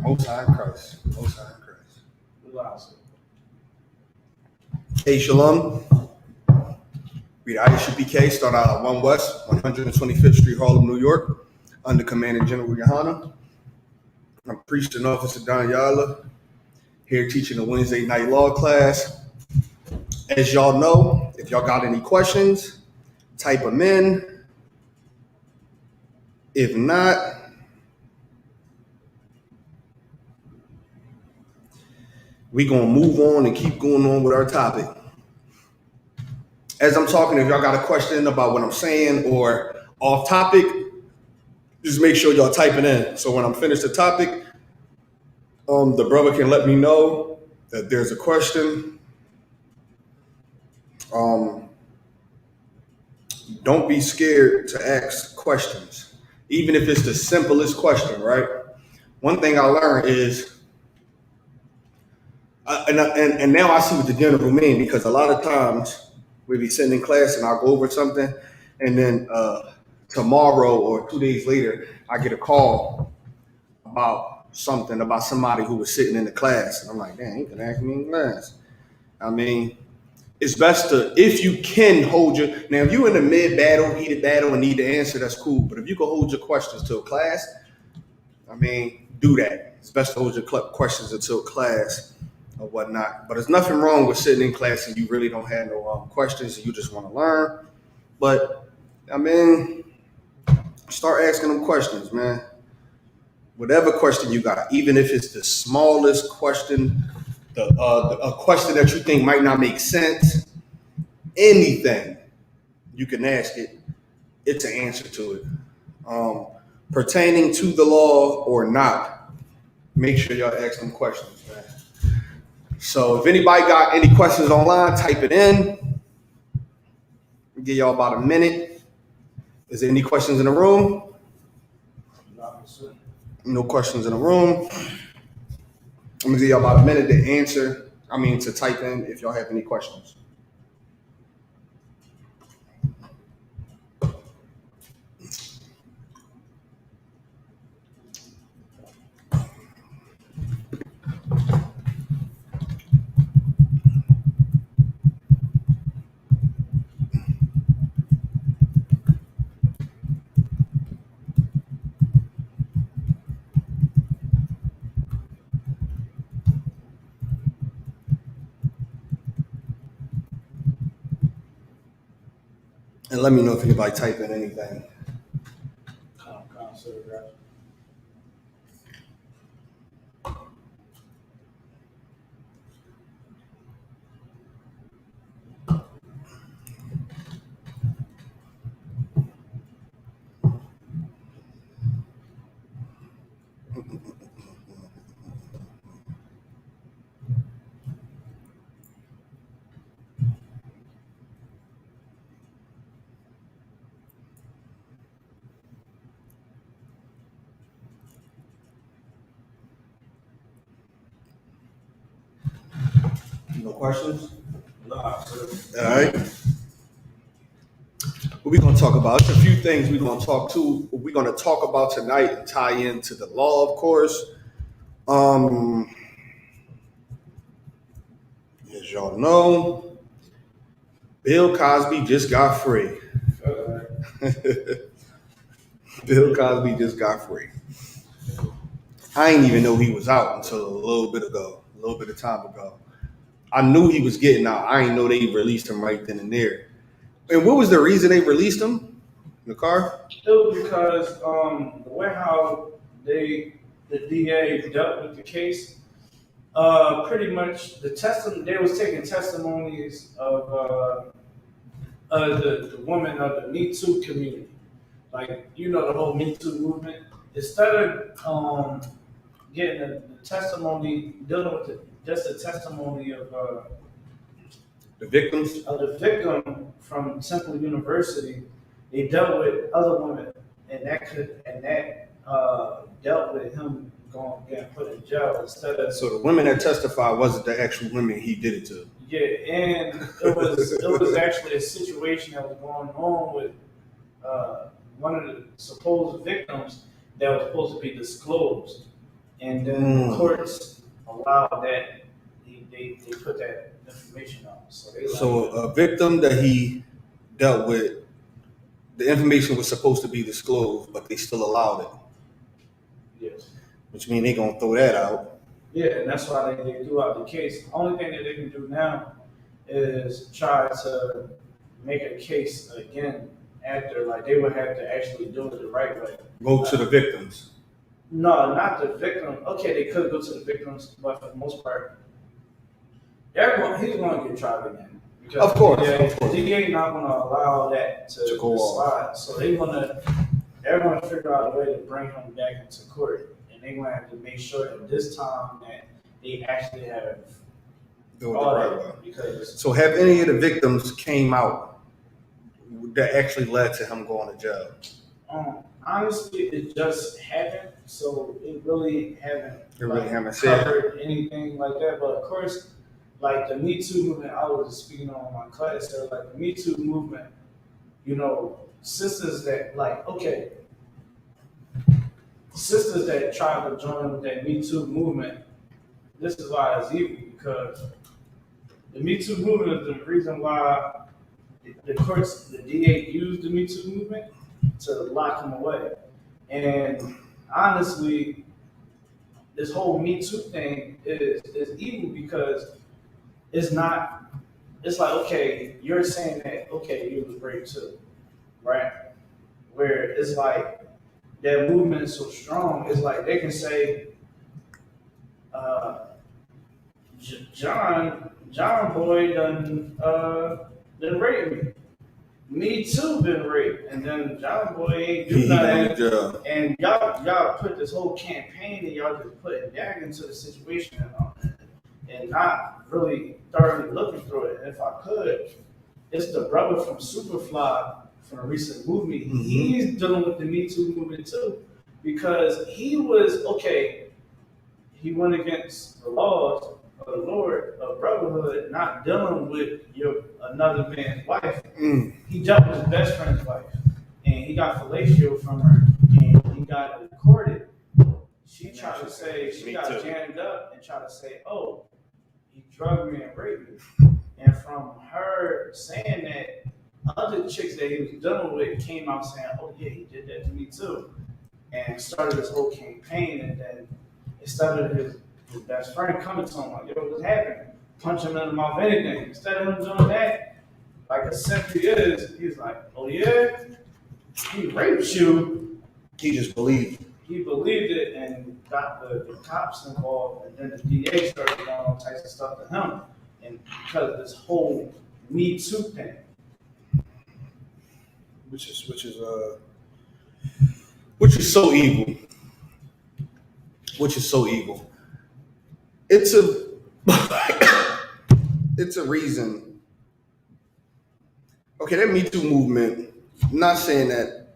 Most High in Christ. Most High in Christ. Hey, Shalom. We the Isupk, start out at 1 West, 125th Street, Harlem, New York, under Commanding General Yohana. I'm priest and officer Don Yala, here teaching the Wednesday night law class. As y'all know, if y'all got any questions, type them in. If not, we gonna move on and keep going on with our topic. As I'm talking, if y'all got a question about what I'm saying or off topic, just make sure y'all type it in. So when I'm finished the topic, the brother can let me know that there's a question. Don't be scared to ask questions, even if it's the simplest question, right? One thing I learned is, and now I see what the general mean, because a lot of times we be sitting in class and I'll go over something, and then tomorrow or 2 days later, I get a call about something about somebody who was sitting in the class, and I'm like, damn, he could ask me in class. I mean, it's best to, if you can hold your, now if you're in the mid-battle, heated battle, and need to answer, that's cool. But if you can hold your questions to a class, I mean, do that. It's best to hold your questions until class or whatnot. But there's nothing wrong with sitting in class and you really don't have no questions and you just want to learn. But, I mean, start asking them questions, man. Whatever question you got, even if it's the smallest question, a question that you think might not make sense, anything, you can ask it. It's an answer to it. Pertaining to the law or not, make sure y'all ask them questions, man. So if anybody got any questions online, type it in. I'll give y'all about a minute. Is there any questions in the room? No questions in the room. I'm gonna give y'all about a minute to answer. To type in if y'all have any questions. And let me know if anybody type in anything. No questions? Nah, sir. All right. What we're going to talk about, it's a few things we're going to talk to. What we're going to talk about tonight and tie into the law, of course. As y'all know, Bill Cosby just got free. Bill Cosby just got free. I didn't even know he was out until a little bit of time ago. I knew he was getting out. I didn't know they released him right then and there. And what was the reason they released him? Nakar? It was because the way how the DA dealt with the case, pretty much they was taking testimonies of the women of the Me Too community, like the whole Me Too movement. Instead of getting the testimony, dealing with just the testimony of the victims of the victim from Temple University, they dealt with other women, and that dealt with him getting put in jail instead of. So the women that testified wasn't the actual women he did it to. Yeah, and it was actually a situation that was going on with one of the supposed victims that was supposed to be disclosed. and then the courts allowed that they put that information on. So they So a victim that he dealt with, the information was supposed to be disclosed, but they still allowed it, yes. which means they're gonna throw that out. Yeah, and that's why they threw out the case. The only thing that they can do now is try to make a case again after, like they would have to actually do it the right way. Go to the victims. No, not the victim. Okay, they could go to the victims, but for the most part, everyone he's going to get tried again. Because Of course, the DA not going to allow that to go slide. So they're going to figure out a way to bring him back into court, and they're going to have to make sure that this time that they actually have Do it the all right that way. because. So have any of the victims came out that actually led to him going to jail? Honestly, it just happened, so it really haven't said. covered anything like that. But of course, like the Me Too movement, I was just speaking on my class. So like the Me Too movement, sisters that sisters that try to join that Me Too movement. This is why it's evil because the Me Too movement is the reason why the courts, the DA used the Me Too movement to lock him away. And honestly, this whole Me Too thing is evil because it's not, it's like, okay, you're saying that, okay, you was raped too, right? Where it's like, that movement is so strong, it's like they can say, John boy done raped me. Me too been raped, and then John Boy ain't do nothing. And y'all put this whole campaign and y'all just put Dag into the situation and not really thoroughly looking through it. And if I could, it's the brother from Superfly from a recent movie. Mm-hmm. He's dealing with the Me Too movement too, because he went against the laws of the Lord of brotherhood, not dealing with another man's wife. He dealt with his best friend's wife, and he got fellatio from her, and he got recorded. She tried to say she got jammed up and tried to say, "Oh, he drugged me and raped me." And from her saying that, other chicks that he was dealing with came out saying, "Oh yeah, he did that to me too," and started this whole campaign. And then it started his best friend coming to him like, "Yo, what's happening?" Punch him in the mouth, anything. Instead of him doing that, like a simp he is, he's like, "Oh yeah, he raped you." He just believed. He believed it and got the cops involved, and then the DA started doing all types of stuff to him, and because of this whole Me Too thing, which is so evil. Which is so evil. It's a reason. Okay, that Me Too movement, I'm not saying that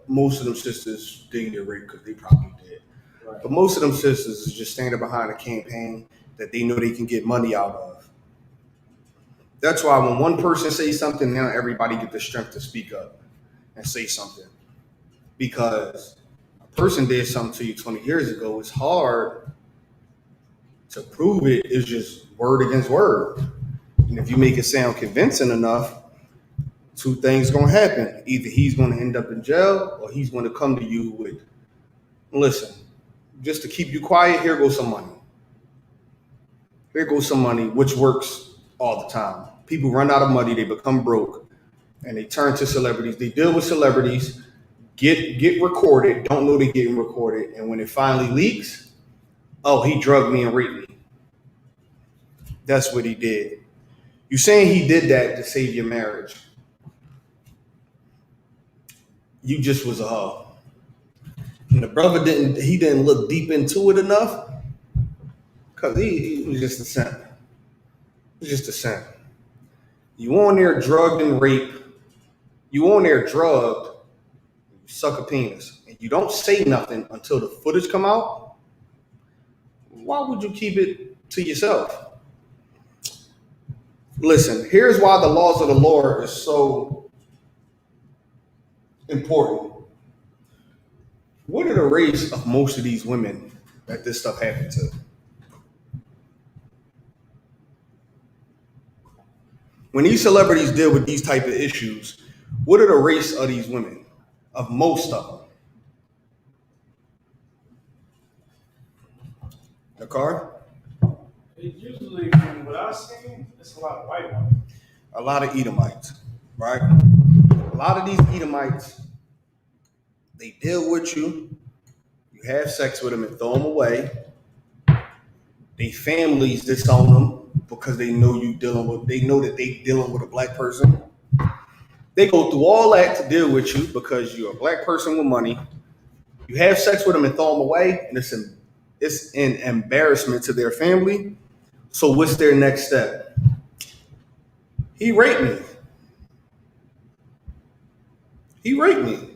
most of them sisters didn't get raped because they probably did. Right. But most of them sisters is just standing behind a campaign that they know they can get money out of. That's why when one person says something, now everybody get the strength to speak up and say something. Because a person did something to you 20 years ago, it's hard to prove it. It's just word against word. And if you make it sound convincing enough, two things going to happen. Either he's going to end up in jail or he's going to come to you with, "Listen, just to keep you quiet, here goes some money." Here goes some money, which works all the time. People run out of money, they become broke, and they turn to celebrities. They deal with celebrities, get recorded, don't know they're getting recorded, and when it finally leaks, "Oh, he drugged me and raped me." That's what he did. You saying he did that to save your marriage? You just was a hoe. And the brother didn't look deep into it enough, because he was just a simp. He was just a simp. You on there drugged and raped. You on there drugged, you suck a penis, and you don't say nothing until the footage come out. Why would you keep it to yourself? Listen, here's why the laws of the Lord is so important. What are the race of most of these women that this stuff happened to. When these celebrities deal with these type of issues, what are the race of these women? Of most of them. The car? It usually, from what I've seen, it's a lot of white women. A lot of Edomites, right? A lot of these Edomites, they deal with you. You have sex with them and throw them away. They families disown them because they know they know that they dealing with a black person. They go through all that to deal with you because you're a black person with money. You have sex with them and throw them away, and it's an embarrassment to their family. So what's their next step? He raped me. He raped me.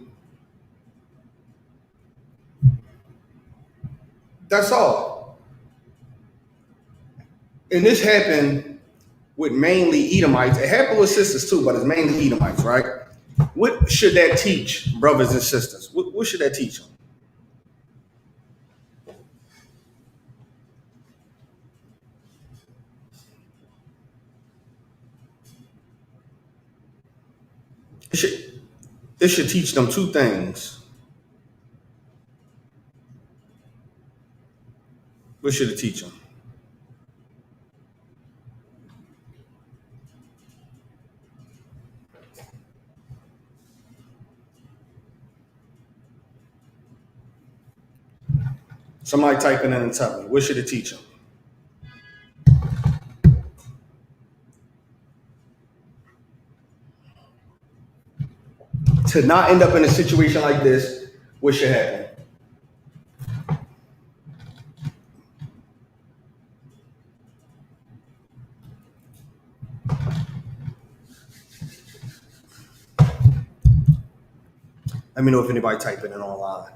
That's all. And this happened with mainly Edomites. It happened with sisters too, but it's mainly Edomites, right? What should that teach brothers and sisters? What should that teach them? It should teach them two things. What should it teach them? Somebody type it in and tell me. What should it teach them? To not end up in a situation like this, what should happen? Let me know if anybody typing it online.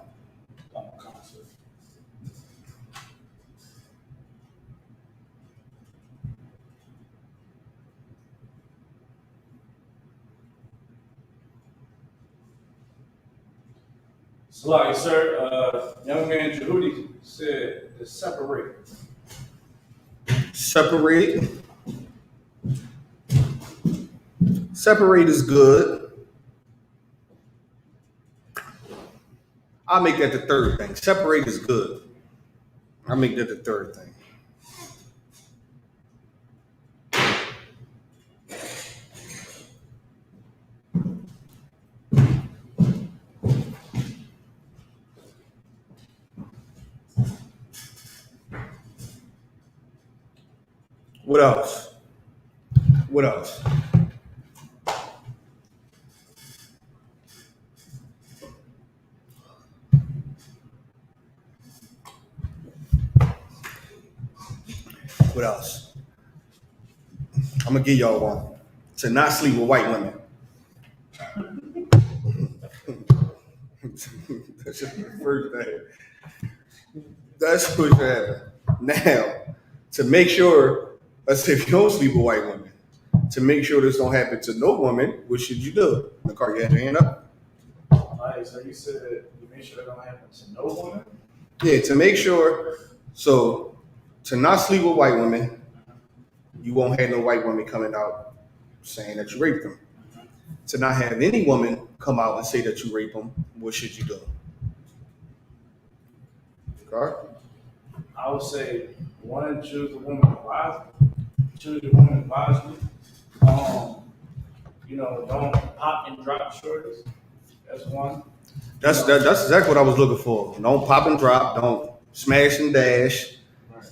Salaki, sir. Young man Jehudi said to separate. Separate. Separate is good. I'll make that the third thing. Separate is good. I'll make that the third thing. What else? What else? What else? I'm gonna give y'all one. To not sleep with white women. That's just the first thing. That's what should happen. Now, to make sure, let's say if you don't sleep with white women, to make sure this don't happen to no woman, what should you do? Nicole, you have your hand up? Alright, so you said you make sure that don't happen to no woman? Yeah, to make sure, so to not sleep with white women, you won't have no white woman coming out saying that you raped them. To not have any woman come out and say that you raped them, what should you do? Okay? I would say one, choose the woman wisely. Choose the woman wisely. Don't pop and drop shorties. That's one. That's exactly what I was looking for. Don't pop and drop. Don't smash and dash. Right.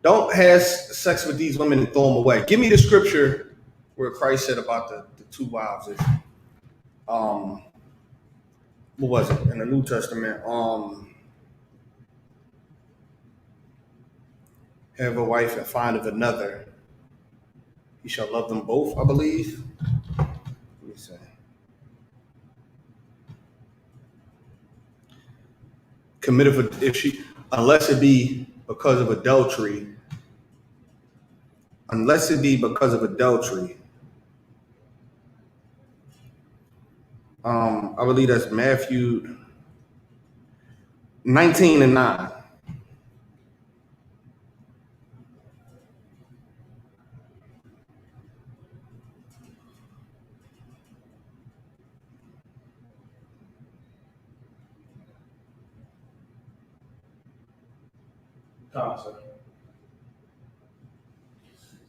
Don't have sex with these women and throw them away. Give me the scripture where Christ said about the two wives issue. What was it in the New Testament? Have a wife and find of another. He shall love them both, I believe. Let me see. Committed if she, unless it be because of adultery. Unless it be because of adultery. I believe that's Matthew 19:9. Sir.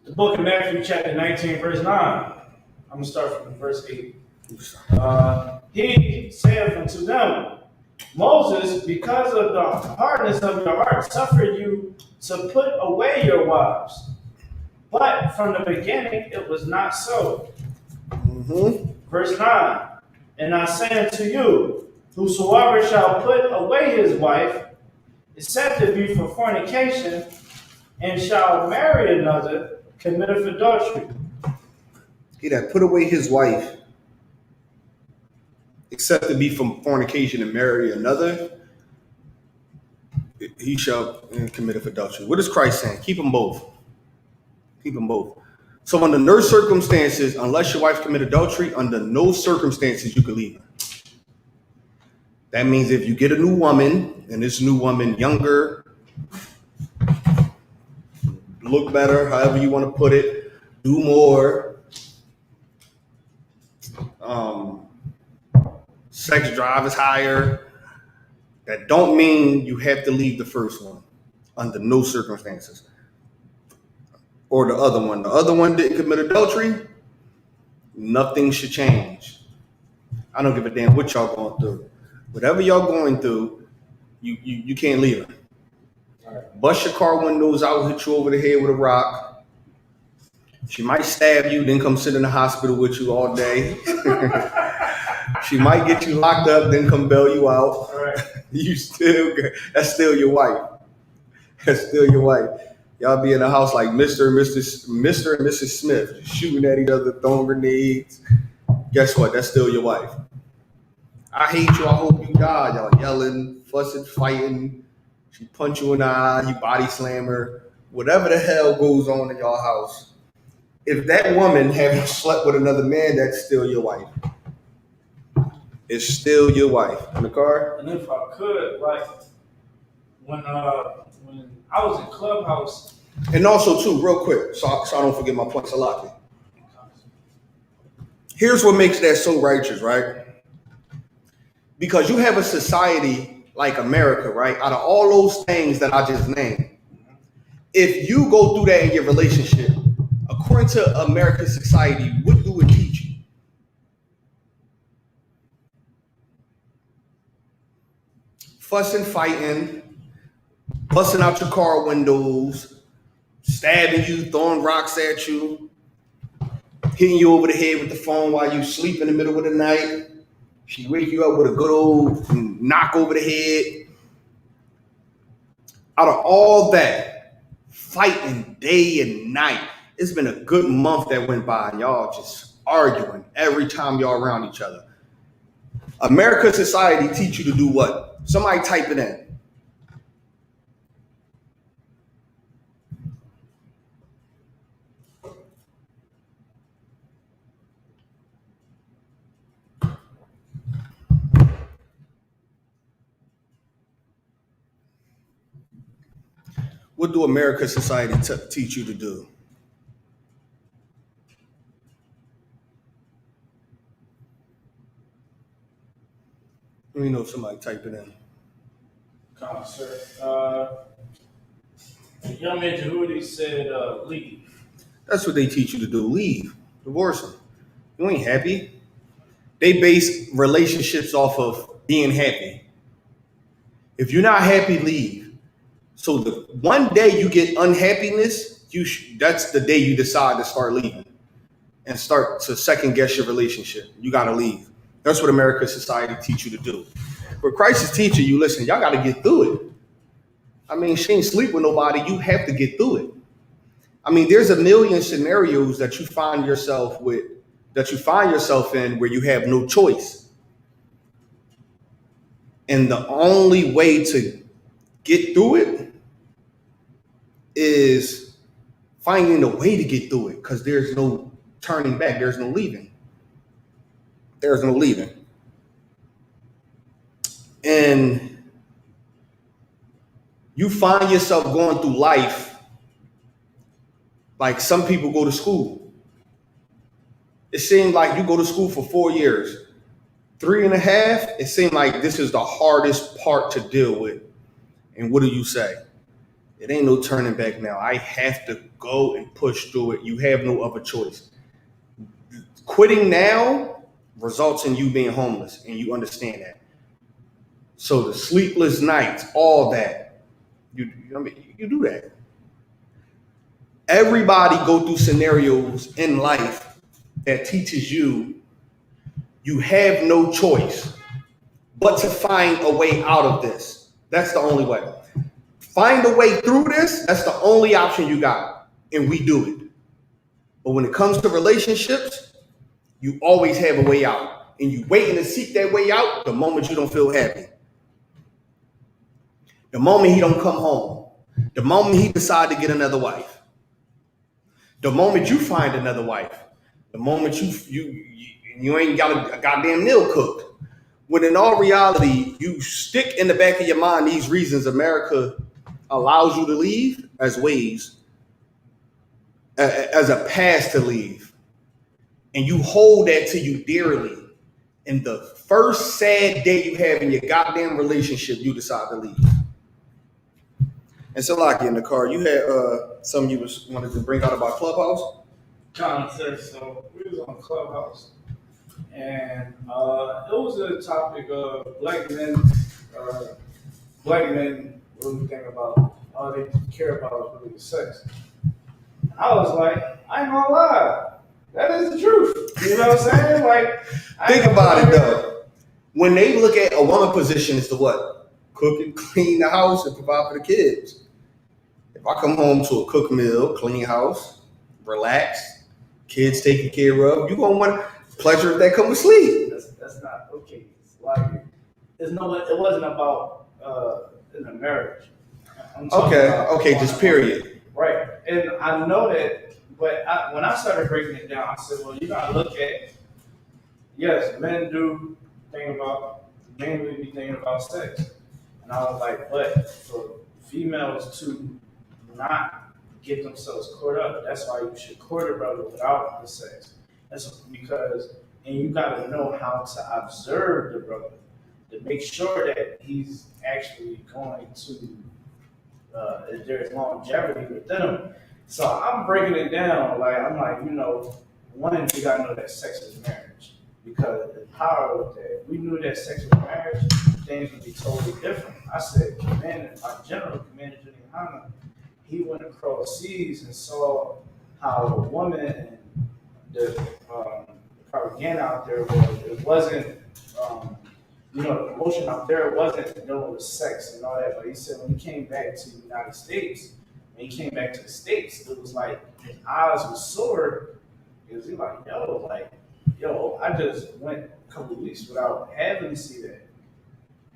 The book of Matthew, chapter 19, verse 9. I'm going to start from verse 8. He saith unto them, Moses, because of the hardness of your heart, suffered you to put away your wives. But from the beginning it was not so. Verse 9. And I say unto you, whosoever shall put away his wife, is said to be for fornication, and shall marry another, committeth adultery. He that put away his wife, except to be from fornication and marry another, he shall commit adultery. What is Christ saying? Keep them both. Keep them both. So under no circumstances, unless your wife commit adultery, under no circumstances you can leave her. That means if you get a new woman, and this new woman younger, look better, however you want to put it, do more, sex drive is higher, that don't mean you have to leave the first one under no circumstances. Or the other one. The other one didn't commit adultery, nothing should change. I don't give a damn what y'all going through. Whatever y'all going through, you can't leave her. Right. Bust your car windows out, hit you over the head with a rock. She might stab you, then come sit in the hospital with you all day. She might get you locked up, then come bail you out. Right. That's still your wife. That's still your wife. Y'all be in the house like Mr. and Mrs. Smith, shooting at each other, throwing grenades. Guess what? That's still your wife. I hate you. I hope you die. Y'all yelling, fussing, fighting. She punch you in the eye. You body slam her. Whatever the hell goes on in y'all house. If that woman haven't slept with another man, that's still your wife. It's still your wife. In the car? And if I could, like, when I was in Clubhouse. And also, too, real quick, so I don't forget my points a lot. Here's what makes that so righteous, right? Because you have a society like America, right? Out of all those things that I just named, if you go through that in your relationship, according to American society, what do it teach you? Fussing, fighting, busting out your car windows, stabbing you, throwing rocks at you, hitting you over the head with the phone while you sleep in the middle of the night. She wake you up with a good old knock over the head. Out of all that, fighting day and night, it's been a good month that went by and y'all just arguing every time y'all around each other. American society teach you to do what? Somebody type it in. What do American society teach you to do? Let me know if somebody type it in. Come on, sir. Young man Jehudi said, leave. That's what they teach you to do. Leave. Divorce them. You ain't happy. They base relationships off of being happy. If you're not happy, leave. So the one day you get unhappiness, that's the day you decide to start leaving and start to second guess your relationship. You got to leave. That's what American society teach you to do. But Christ is teaching you, listen, y'all got to get through it. I mean, she ain't sleep with nobody. You have to get through it. I mean, there's a million scenarios that you find yourself in where you have no choice. And the only way to get through it is finding a way to get through it, because there's no turning back. There's no leaving. There's no leaving. And you find yourself going through life like some people go to school. It seemed like you go to school for 4 years. 3.5, it seemed like this is the hardest part to deal with. And what do you say? It ain't no turning back now. I have to go and push through it. You have no other choice. Quitting now results in you being homeless, and you understand that. So the sleepless nights, all that, you do that. Everybody go through scenarios in life that teaches you have no choice but to find a way out of this. That's the only way. Find a way through this. That's the only option you got, and we do it. But when it comes to relationships, you always have a way out, and you waiting to seek that way out the moment you don't feel happy. The moment he don't come home. The moment he decide to get another wife. The moment you find another wife. The moment you ain't got a goddamn meal cooked. When in all reality, you stick in the back of your mind these reasons America allows you to leave as ways, as a pass to leave. And you hold that to you dearly. And the first sad day you have in your goddamn relationship, you decide to leave. And so, like in the car, you had something you wanted to bring out about Clubhouse? Context. So we was on Clubhouse, and it was a topic of black men. Black men really think about all they care about is really sex. I was like, I ain't gonna lie, that is the truth. You know what I'm saying? Like, think about it though. When they look at a woman position, it's to what? Cook and clean the house and provide for the kids. If I come home to a cooked meal, clean house, relax, kids taken care of, you gonna want pleasure if that come with sleep. That's not okay. It's like it wasn't about in a marriage. Okay, just period. Right, and I know that, but when I started breaking it down, I said, well, you gotta look at, yes, men do mainly be thinking about sex, and I was like, but for females to not get themselves caught up, that's why you should court a brother without the sex. That's because, and you gotta know how to observe the brother to make sure that he's actually going to, there's longevity within him. So I'm breaking it down, I'm like, one, you gotta know that sex is marriage, because the power of that. If we knew that sex was marriage, things would be totally different. I said, our general, Commander Juliana, he went across seas and saw how a woman and the propaganda out there wasn't, the emotion out there wasn't dealing with sex and all that. But he said when he came back to the United States, when he came back to the States, it was like his eyes were sore. He was like, I just went a couple of weeks without having to see that.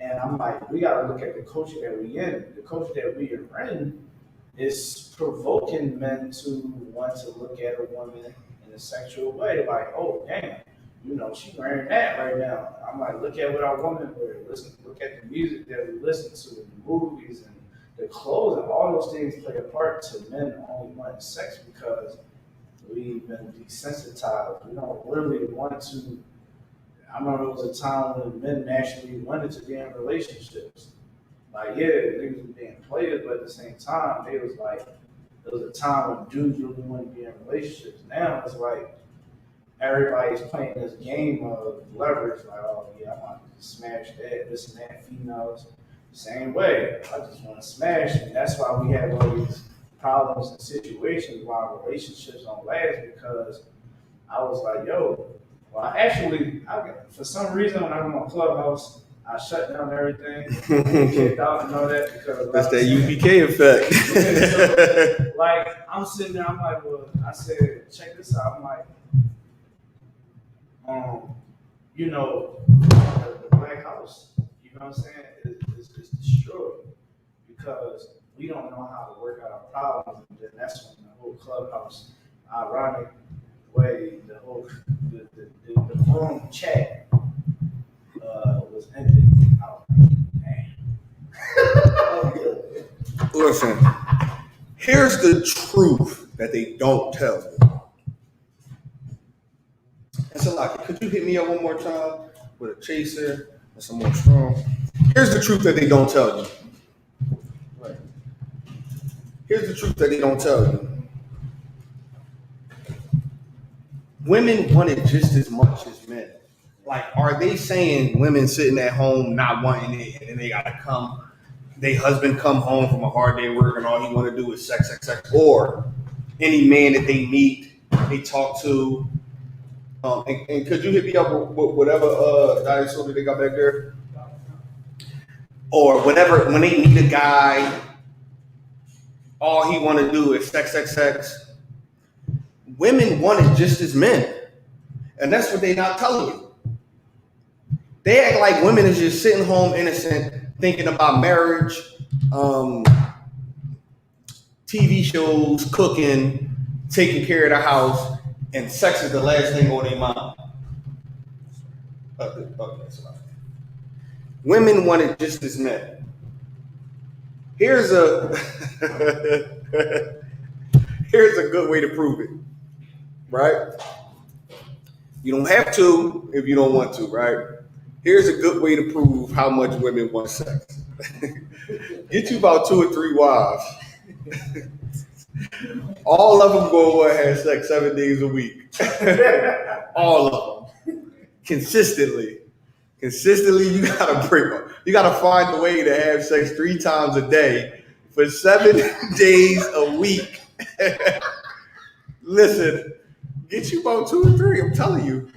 And I'm like, we got to look at the culture that we in. The culture that we are in is provoking men to want to look at a woman in a sexual way. Like, oh, damn, she's wearing that right now. I'm like, look at what our women wear. Look at the music that we listen to, and the movies, and the clothes, and all those things play a part to men only wanting sex because we've been desensitized. We don't really want to. I remember it was a time when men naturally wanted to be in relationships. Like, yeah, niggas were being players, but at the same time, there was a time when dudes really wanted to be in relationships. Now it's like everybody's playing this game of leverage, like, oh yeah, I want to smash that, this and that, females. Same way, I just want to smash, and that's why we have all these problems and situations why relationships don't last, because I was like, for some reason when I'm on Clubhouse, I shut down everything, kicked out and all that, because that's that UBK effect. So, I'm sitting there, I'm like, I said, check this out. I'm like, the Black House, you know what I'm saying, is destroyed because we don't know how to work out our problems. And then that's when the whole Clubhouse, ironic way, the forum chat was ended. I was like, damn. Listen, here's the truth that they don't tell you. And so, could you hit me up one more time with a chaser and some more strong? Here's the truth that they don't tell you. Right. Here's the truth that they don't tell you. Women want it just as much as men. Like, are they saying women sitting at home not wanting it, and then they gotta come, their husband come home from a hard day of work, and all he want to do is sex, sex, sex, or any man that they meet, they talk to. And could you hit me up with whatever diet soda they got back there, or whatever when they meet a guy, all he want to do is sex, sex, sex. Women want it just as men, and that's what they're not telling you. They act like women is just sitting home innocent, thinking about marriage, TV shows, cooking, taking care of the house, and sex is the last thing on their mind. Women want it just as men. Here's a here's a good way to prove it, right? You don't have to if you don't want to, right? Here's a good way to prove how much women want sex. Get you about 2 or 3 wives. All of them go over and have sex 7 days a week. All of them. Consistently. Consistently, you gotta break them. You gotta find a way to have sex 3 times a day for 7 days a week. Listen, get you about 2 or 3, I'm telling you.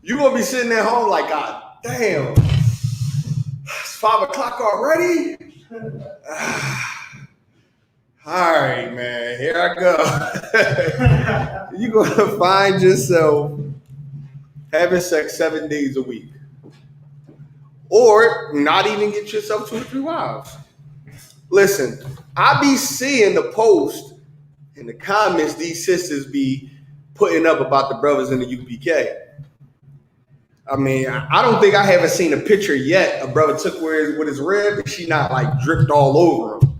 You're gonna be sitting at home like, God damn, it's 5 o'clock already? All right, man, here I go. You're gonna find yourself having sex 7 days a week. Or not even get yourself 2 or 3 wives. Listen, I be seeing the post in the comments these sisters be putting up about the brothers in the UPK. I mean, I don't think I haven't seen a picture yet. A brother took with his rib and she not like dripped all over him.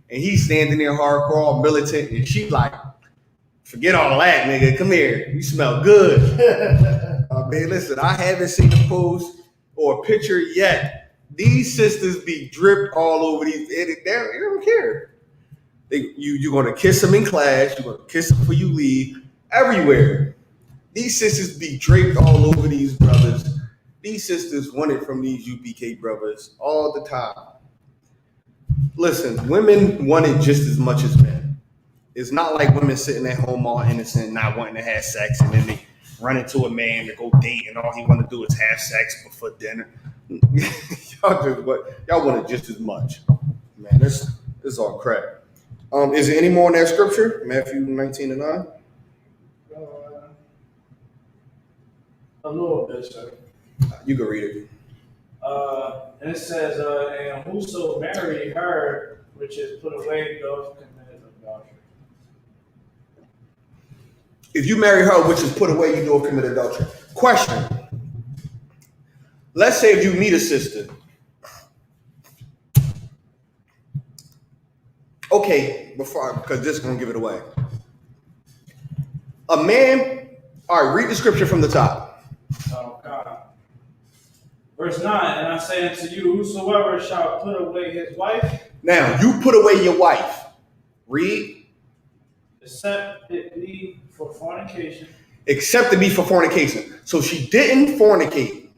And he's standing there hardcore, militant, and she like, forget all that, nigga. Come here. You smell good. Man, listen, I haven't seen a post or a picture yet. These sisters be dripped all over these. They don't care. You're going to kiss them in class. You're going to kiss them before you leave. Everywhere. These sisters be draped all over these brothers. These sisters want it from these UPK brothers all the time. Listen, women want it just as much as men. It's not like women sitting at home all innocent, not wanting to have sex, and then they run into a man to go date, and all he want to do is have sex before dinner. Y'all want it just as much. Man, this is all crap. Is there any more in that scripture? Matthew 19:9? A little bit, sir. You can read it. And it says, and whoso marry her, which is put away, doth commit adultery. If you marry her, which is put away, you do commit adultery. Question. Let's say if you meet a sister. Okay, because this is going to give it away. A man, all right, read the scripture from the top. Oh, God. Verse 9, and I say unto you, whosoever shall put away his wife. Now, you put away your wife. Read. Except it be for fornication. Except it be for fornication. So she didn't fornicate.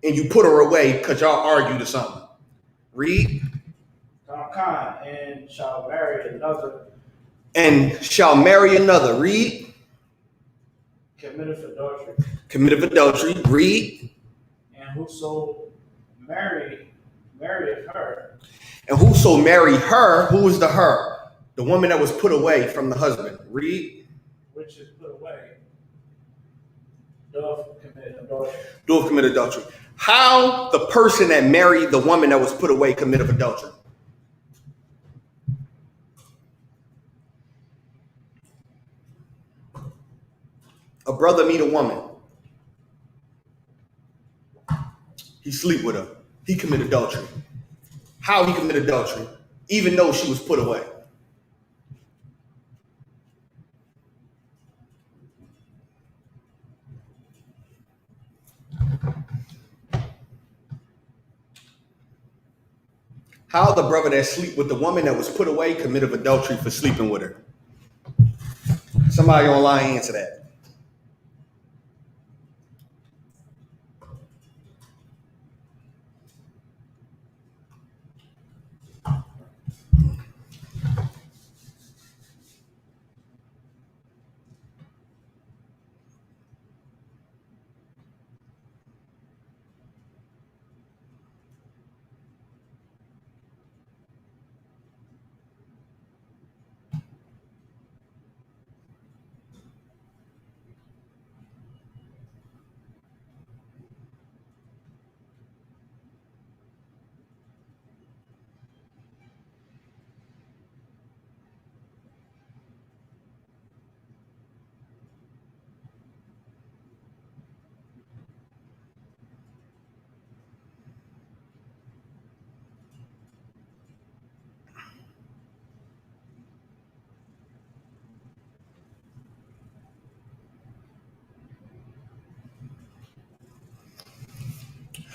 And you put her away because y'all argued or something. Read. And shall marry another. And shall marry another. Read. Committeth adultery. Committeth adultery. Read. And whoso marrieth her. And whoso marry her, who is the her? The woman that was put away from the husband. Read. Which is put away. Doth commit adultery. Doth commit adultery. How the person that married the woman that was put away committed adultery? A brother meet a woman. He sleep with her. He committed adultery. How he committed adultery? Even though she was put away. How the brother that sleep with the woman that was put away committed adultery for sleeping with her? Somebody online answer that.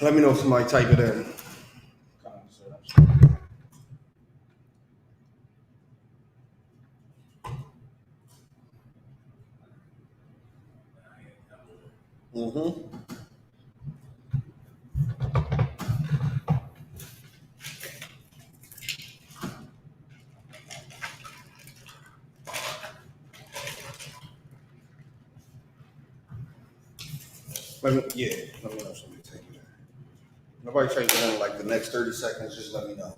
Let me know if somebody type it in. Mm-hmm. Let me know if somebody type it in. Nobody type it in like the next 30 seconds, just let me know.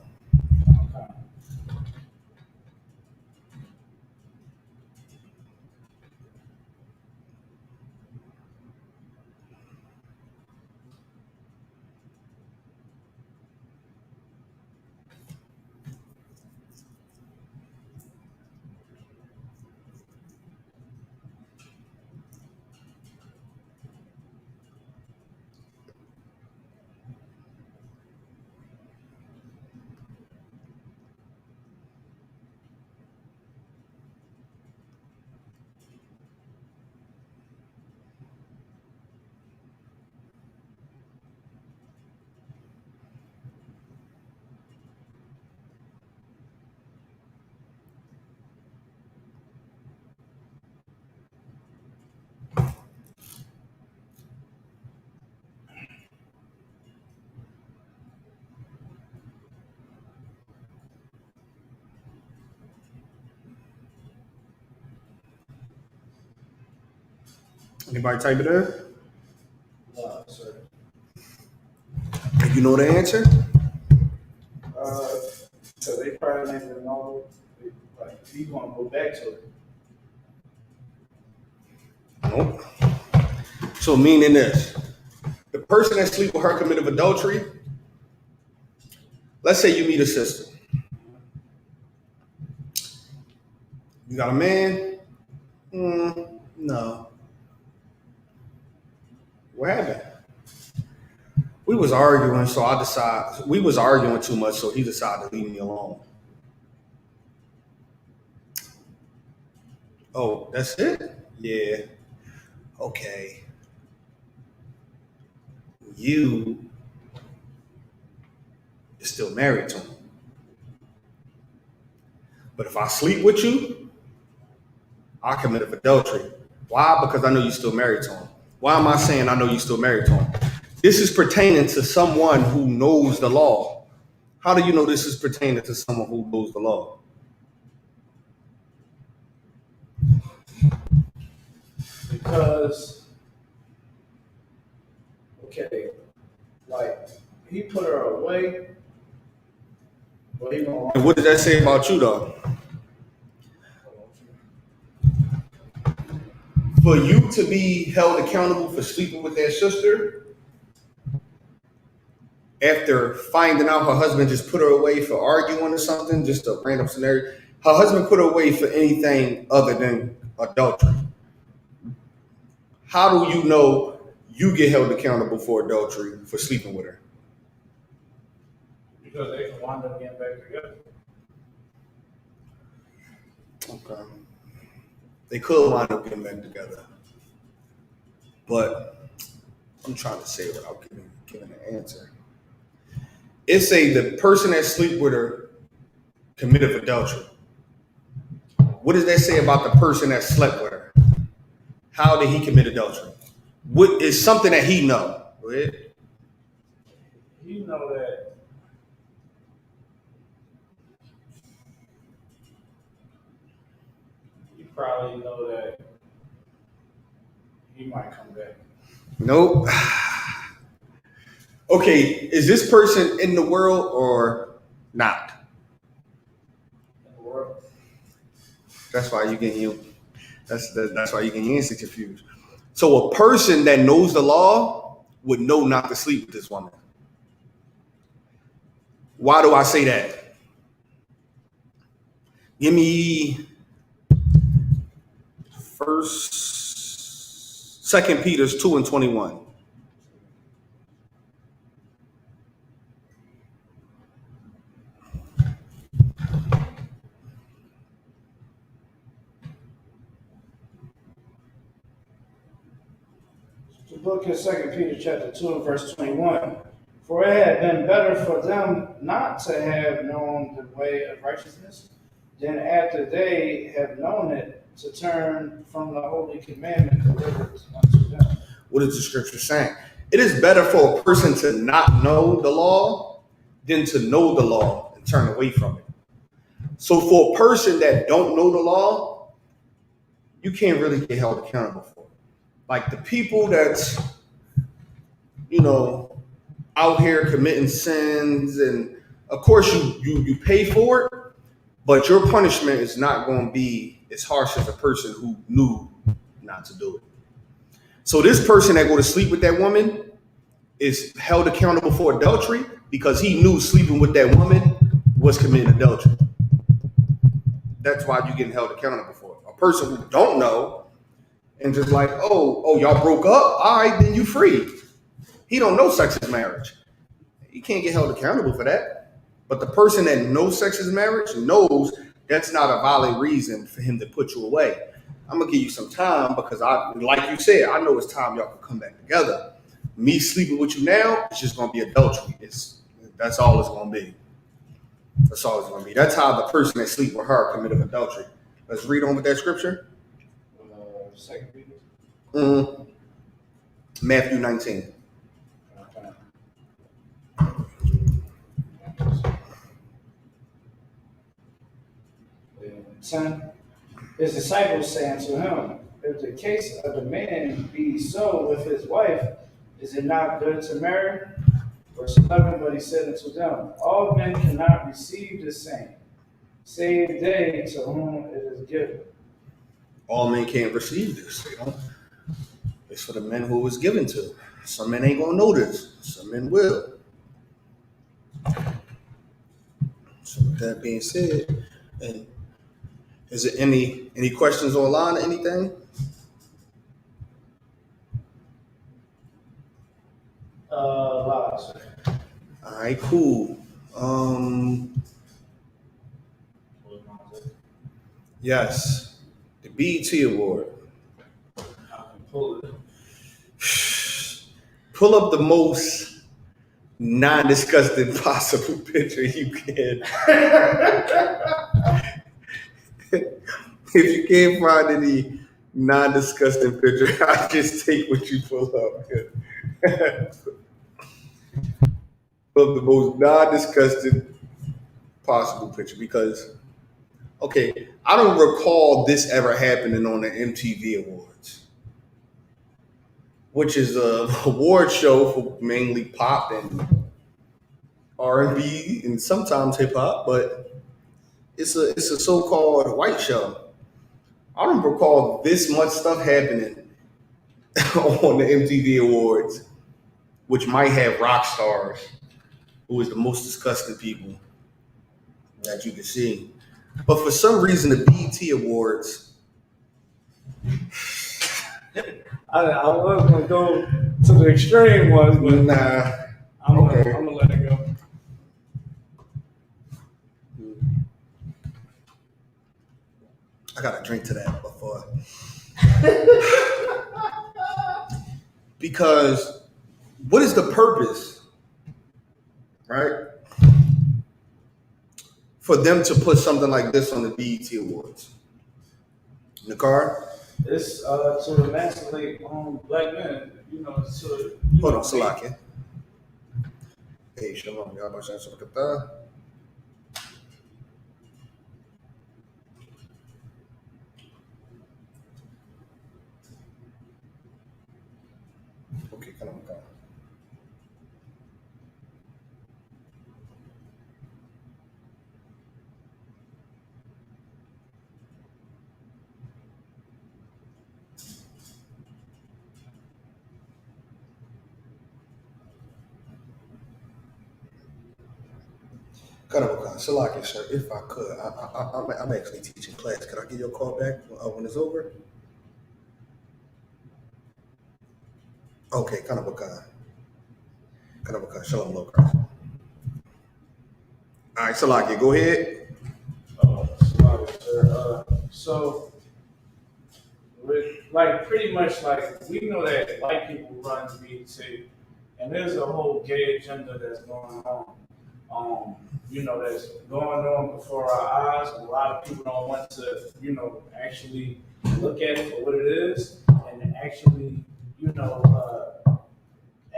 Anybody type it in? No, sir. You know the answer? So they probably not even know. Like, he's gonna go back to it. Nope. So meaning this, the person that sleep with her committed adultery. Let's say you meet a sister. You got a man? No. What happened? We was arguing, so I decided we was arguing too much, so he decided to leave me alone. Oh, that's it? Yeah. Okay. You is still married to him. But if I sleep with you, I committed adultery. Why? Because I know you're still married to him. Why am I saying I know you're still married to him? This is pertaining to someone who knows the law. How do you know this is pertaining to someone who knows the law? Because, okay, like, he put her away, but he gonna. And what does that say about you, though? For you to be held accountable for sleeping with that sister after finding out her husband just put her away for arguing or something, just a random scenario. Her husband put her away for anything other than adultery. How do you know you get held accountable for adultery for sleeping with her? Because they can wind up getting back together. Okay. They could wind up getting back together. But I'm trying to say it without giving an answer. It say the person that sleep with her committed adultery. What does that say about the person that slept with her? How did he commit adultery? What is something that he know? Go ahead. You know that you probably know that he might come back. Nope. Okay, is this person in the world or not? In the world. That's why you get you. That's why you get your answer confused. So a person that knows the law would know not to sleep with this woman. Why do I say that? Give me Second Peter's 2:21. The book of 2 Peter chapter 2 and verse 21. For it had been better for them not to have known the way of righteousness than after they have known it to turn from the holy commandment delivered unto them. What is the scripture saying? It is better for a person to not know the law than to know the law and turn away from it. So for a person that don't know the law, you can't really get held accountable for it. Like the people that's, out here committing sins, and of course you pay for it, but your punishment is not going to be as harsh as a person who knew not to do it. So this person that go to sleep with that woman is held accountable for adultery because he knew sleeping with that woman was committing adultery. That's why you're getting held accountable for it. A person who don't know and just like, oh, y'all broke up, all right, then you free. He don't know sex is marriage. You can't get held accountable for that. But the person that knows sex is marriage knows that's not a valid reason for him to put you away. I'm gonna give you some time because like you said, I know it's time y'all can come back together. Me sleeping with you now, it's just gonna be adultery. That's all it's gonna be. That's all it's gonna be. That's how the person that sleep with her committed adultery. Let's read on with that scripture. 2 Peter. Matthew 19. Son, his disciples say unto him, if the case of the man be so with his wife, is it not good to marry? Verse 11, but he said unto them, all men cannot receive the same, save they to whom it is given. All men can't receive this. It's for the men who it was given to. Some men ain't gonna know this. Some men will. So with that being said, and is there any questions online or anything? Lies. All right, cool. Yes, the BET Award. I can pull it. Pull up the most non-disgusting possible picture you can. If you can't find any non-disgusting picture, I just take what you pull up. Pull up the most non-disgusting possible picture because, okay, I don't recall this ever happening on the MTV Awards, which is a award show for mainly pop and R&B and sometimes hip hop, but it's a so-called white show. I don't recall this much stuff happening on the MTV Awards, which might have rock stars, who is the most disgusting people that you can see. But for some reason, the BET Awards. I was going to go to the extreme ones, but Nah. I'm gonna let it go. I got to drink to that before. Because what is the purpose, right? for them to put something like this on the BET Awards? Nakar? It's to emasculate black men. You know, to Hold on, Salakia. Hey, shalom. Y'all about to say something? Okay, come on. Kanabakan, Salakia, sir, if I could, I'm actually teaching class. Can I give you a call back when it's over? Okay, Kanabakan. Kanabakan, shalom, Lokar. All right, Salakia, go ahead. So, with like pretty much like we know that white people run BET, and there's a whole gay agenda that's going on. You know, that's going on before our eyes, and a lot of people don't want to, you know, actually look at it for what it is, and actually, you know,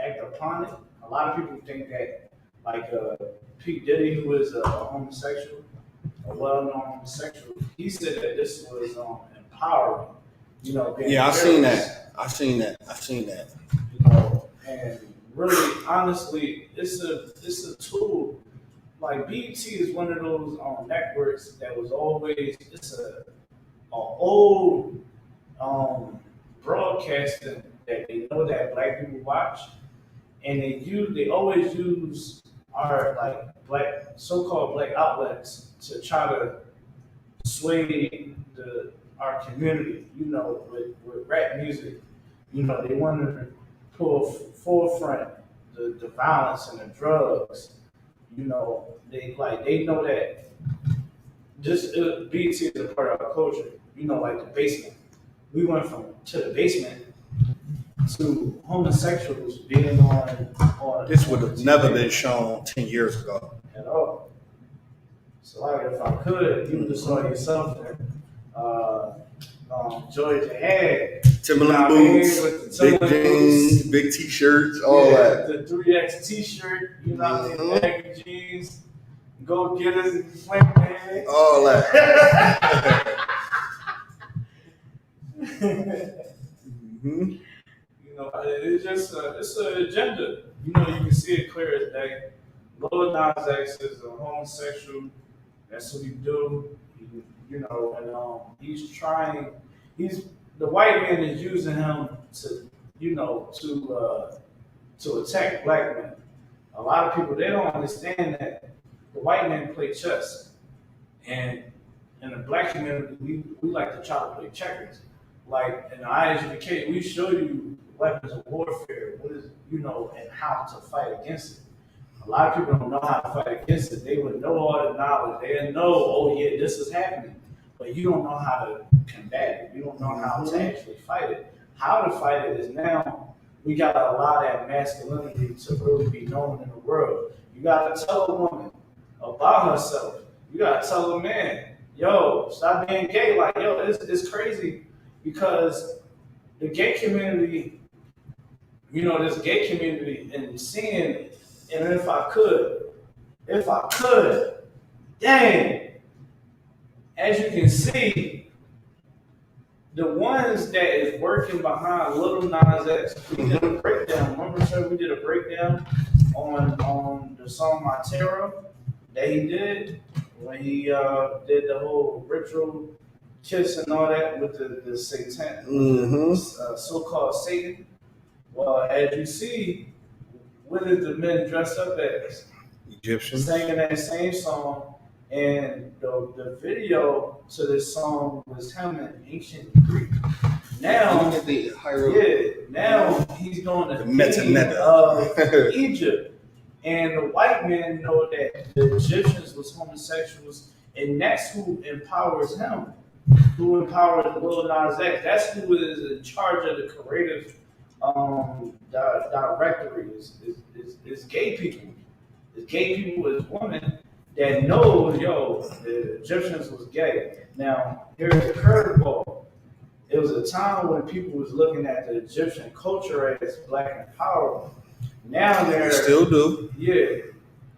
act upon it. A lot of people think that, like P. Diddy, who is a homosexual, a well-known homosexual, he said that this was empowering. You know, Yeah, I seen that. You know, and really, honestly, it's a tool. Like BET is one of those networks that was always it's a old broadcasting that they know that black people watch, and they always use our like black so-called black outlets to try to sway our community, you know, with rap music. You know, they want to pull forefront the violence and the drugs. You know, they know that this BET is a part of our culture. You know, like the basement. We went from to the basement to homosexuals being on. This would have never been shown 10 years ago. At all. So, like, if I could, you would have saw yourself in Georgia had Timberland boots, big jeans, big t-shirts, all that. The 3X t-shirt, you know what I mean, baggy jeans, go get it, swing man. All that. You know, it's just it's an agenda. You know, you can see it clear as day. Lil Nas X is a homosexual. That's what he do. You know, and he's trying. The white man is using him to, you know, to attack black men. A lot of people they don't understand that the white man play chess, and in the black community we like to try to play checkers. Like in the ISUK, we show you weapons of warfare, what is you know, and how to fight against it. A lot of people don't know how to fight against it. They would know all the knowledge. They know, oh yeah, this is happening. But you don't know how to combat it. You don't know how to actually fight it. How to fight it is now we got to allow that masculinity to really be known in the world. You got to tell a woman about herself. You got to tell a man, yo, stop being gay. Like, yo, it's crazy because the gay community, you know, this gay community and seeing it, and if I could, dang, as you can see, the ones that is working behind Lil Nas X, we did a breakdown. Remember, sir, we did a breakdown on the song My Terror that he did when he did the whole ritual kiss and all that with the Satan, so-called Satan. Well, as you see, what did the men dress up as? Egyptians. Singing that same song, and the video to this song was him in ancient Greek. Now, now he's going to the Egypt. And the white men know that the Egyptians was homosexuals, and that's who empowers him, who empowers Lil Nas X. That's who is in charge of the creative directory is gay people. It's gay people as women, that knows, yo, the Egyptians was gay. Now, here's the curveball. It was a time when people was looking at the Egyptian culture as black empowerment. Now They still do. yeah,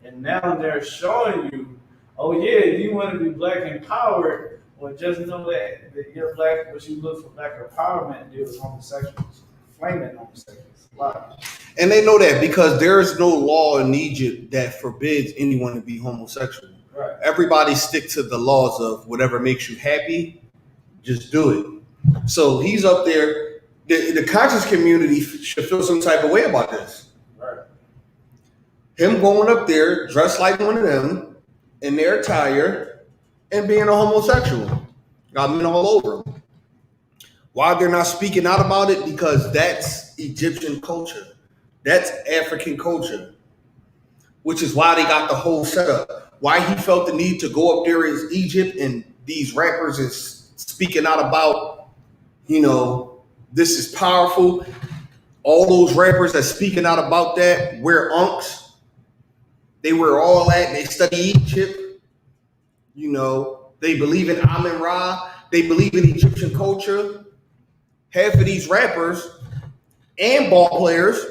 and now they're showing you, oh yeah, you want to be black empowered, well just know that you're black, but you look for black empowerment and deal with homosexuals, flaming homosexuals. Wow. And they know that because there is no law in Egypt that forbids anyone to be homosexual. Right. Everybody stick to the laws of whatever makes you happy, just do it. So he's up there. The conscious community should feel some type of way about this. Right. Him going up there dressed like one of them in their attire and being a homosexual. Got men all over him. Why they're not speaking out about it? Because that's Egyptian culture. That's African culture, which is why they got the whole setup. Why he felt the need to go up there is Egypt, and these rappers is speaking out about, this is powerful. All those rappers that speaking out about that wear unks. They wear all that. They study Egypt. They believe in Amun Ra. They believe in Egyptian culture. Half of these rappers and ball players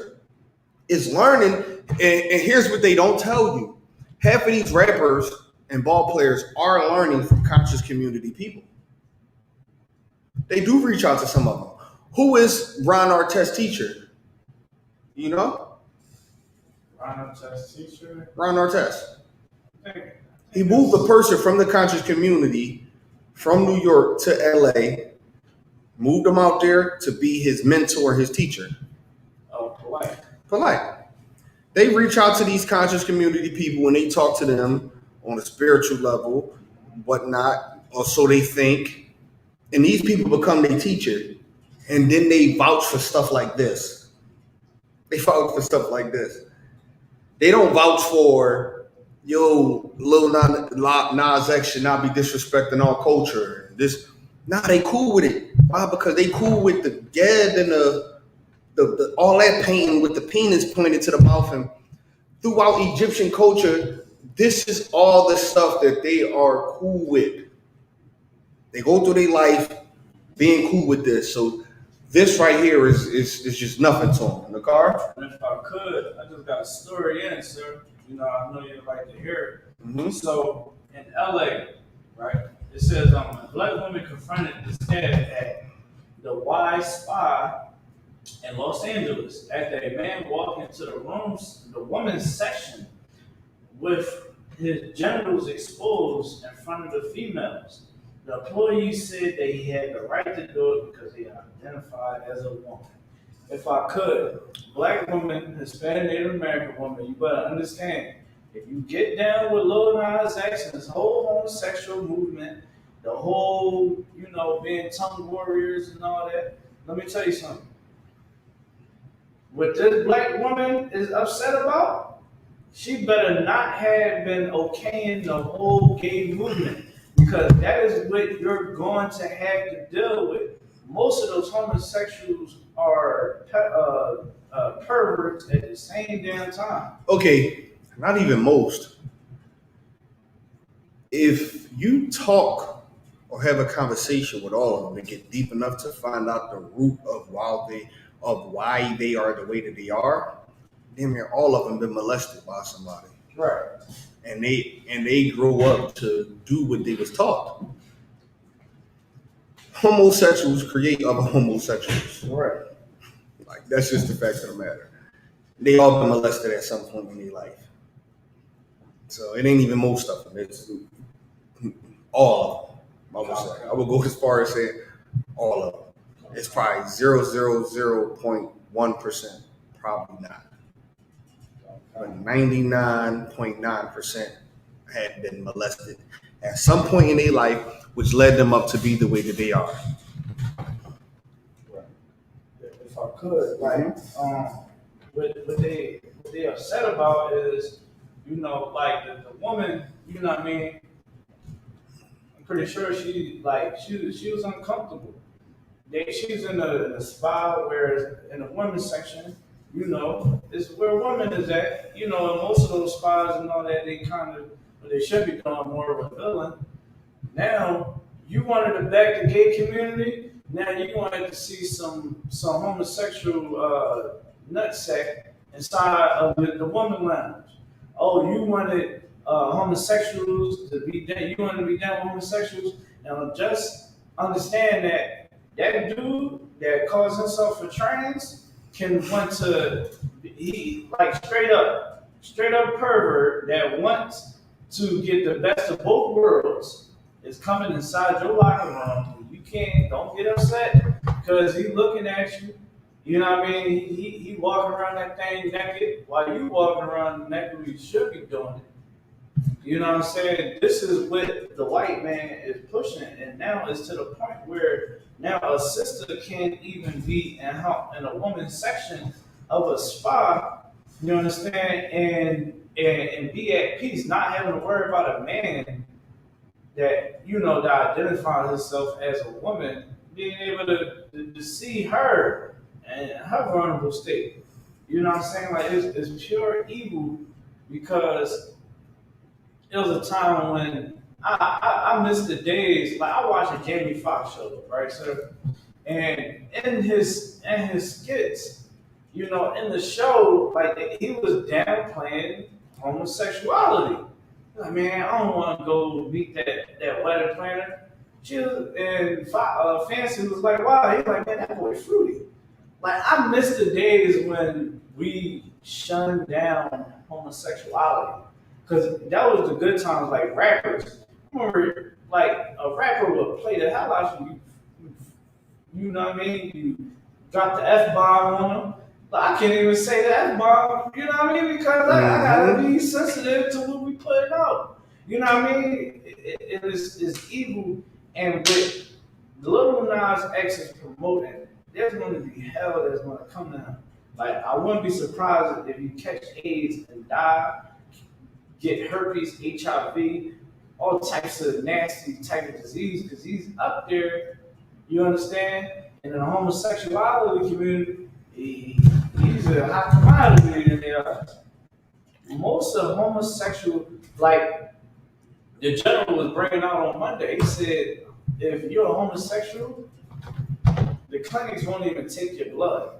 is learning, and here's what they don't tell you. Half of these rappers and ball players are learning from conscious community people. They do reach out to some of them. Who is Ron Artest's teacher? You know? Ron Artest's teacher? Ron Artest. He moved a person from the conscious community from New York to LA, moved him out there to be his mentor, his teacher. Oh, Polite. They reach out to these conscious community people and they talk to them on a spiritual level, whatnot, or so they think. And these people become their teacher. And then they vouch for stuff like this. They vouch for stuff like this. They don't vouch for, Lil Nas X should not be disrespecting our culture. They cool with it. Why? Because they cool with the Ged and the all that painting with the penis pointed to the mouth. And throughout Egyptian culture, this is all the stuff that they are cool with. They go through their life being cool with this. So this right here is just nothing to them. In the car? And if I could, I just got a story in, sir. I know you'd like to hear it. Mm-hmm. So in LA, right, it says a black woman confronted the staff at the Y Spa in Los Angeles after a man walked into the women's section with his genitals exposed in front of the females. The employee said that he had the right to do it because he identified as a woman. If I could, black woman, Hispanic, Native American woman, you better understand, if you get down with Lil Nas X and this whole homosexual movement, the whole, being tongue warriors and all that, let me tell you something. What this black woman is upset about, she better not have been okaying the whole gay movement, because that is what you're going to have to deal with. Most of those homosexuals are perverts at the same damn time. Okay, not even most. If you talk or have a conversation with all of them and get deep enough to find out the root of why they are the way that they are, damn near all of them been molested by somebody. Right. And they grow up to do what they was taught. Homosexuals create other homosexuals. Right. Like, that's just the fact of the matter. They all been molested at some point in their life. So it ain't even most of them. It's all of them, I would say. I would go as far as saying all of them. It's probably 0.1%. Probably not. But 99.9% had been molested at some point in their life, which led them up to be the way that they are. Right. If I could, what they upset about is, the woman, what I mean? I'm pretty sure she was uncomfortable. She's in a spa, whereas in the women's section, it's where women is at. And most of those spas and all that, they kind of but they should be doing more with villain. Now you wanted to back the gay community. Now you wanted to see some homosexual nutsack inside of the woman lounge. Oh, you wanted homosexuals to be down. You wanted to be down with homosexuals. Now just understand that that dude that calls himself a trans can want to he like straight up pervert that wants to get the best of both worlds is coming inside your locker room. You don't get upset because he's looking at you. You know what I mean? He walking around that thing naked while you walking around naked. You should be doing it. You know what I'm saying? This is what the white man is pushing, and now it's to the point where now a sister can't even be in a woman's section of a spa. You understand? And be at peace, not having to worry about a man that that identifies herself as a woman, being able to see her and her vulnerable state. You know what I'm saying? Like it's pure evil because it was a time when I missed the days. Like I watched a Jamie Foxx show, right, sir? And in his skits, in the show, like he was downplaying homosexuality. Like, man, I don't want to go meet that wedding planner. She was, and Fancy was like, wow. He's like, man, that boy fruity. Like I miss the days when we shunned down homosexuality. Because that was the good times, like rappers. I remember, like, a rapper would play the hell out of you. You know what I mean? You drop the F bomb on them. Like, I can't even say the F bomb, you know what I mean? Because I gotta be sensitive to what we put out. You know what I mean? It is evil. And with the Lil Nas X is promoting, there's going to be hell that's going to come down. Like, I wouldn't be surprised if you catch AIDS and die, get herpes, HIV, all types of nasty type of disease, because he's up there, you understand? And in the homosexuality community, he's a hot commodity in there. Most of homosexual, like the general was bringing out on Monday, he said, if you're a homosexual, the clinics won't even take your blood.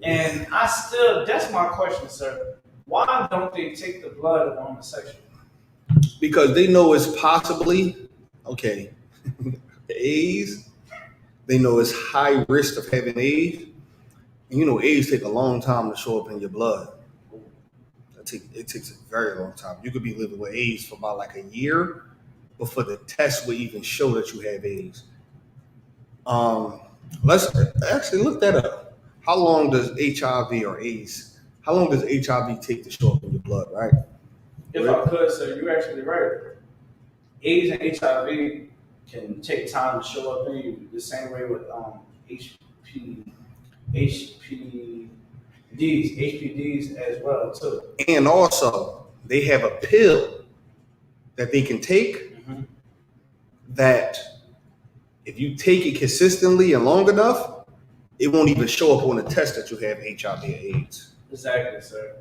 And that's my question, sir. Why don't they take the blood of homosexuals? Because they know it's possibly, AIDS. They know it's high risk of having AIDS. And AIDS take a long time to show up in your blood. It takes a very long time. You could be living with AIDS for about like a year before the test will even show that you have AIDS. Let's actually look that up. How long does HIV or AIDS? How long does HIV take to show up in your blood? Right. If I could, sir, you're actually right. AIDS and HIV can take time to show up in you the same way with HPDs as well too. And also, they have a pill that they can take that if you take it consistently and long enough, it won't even show up on the test that you have HIV or AIDS. Exactly, sir.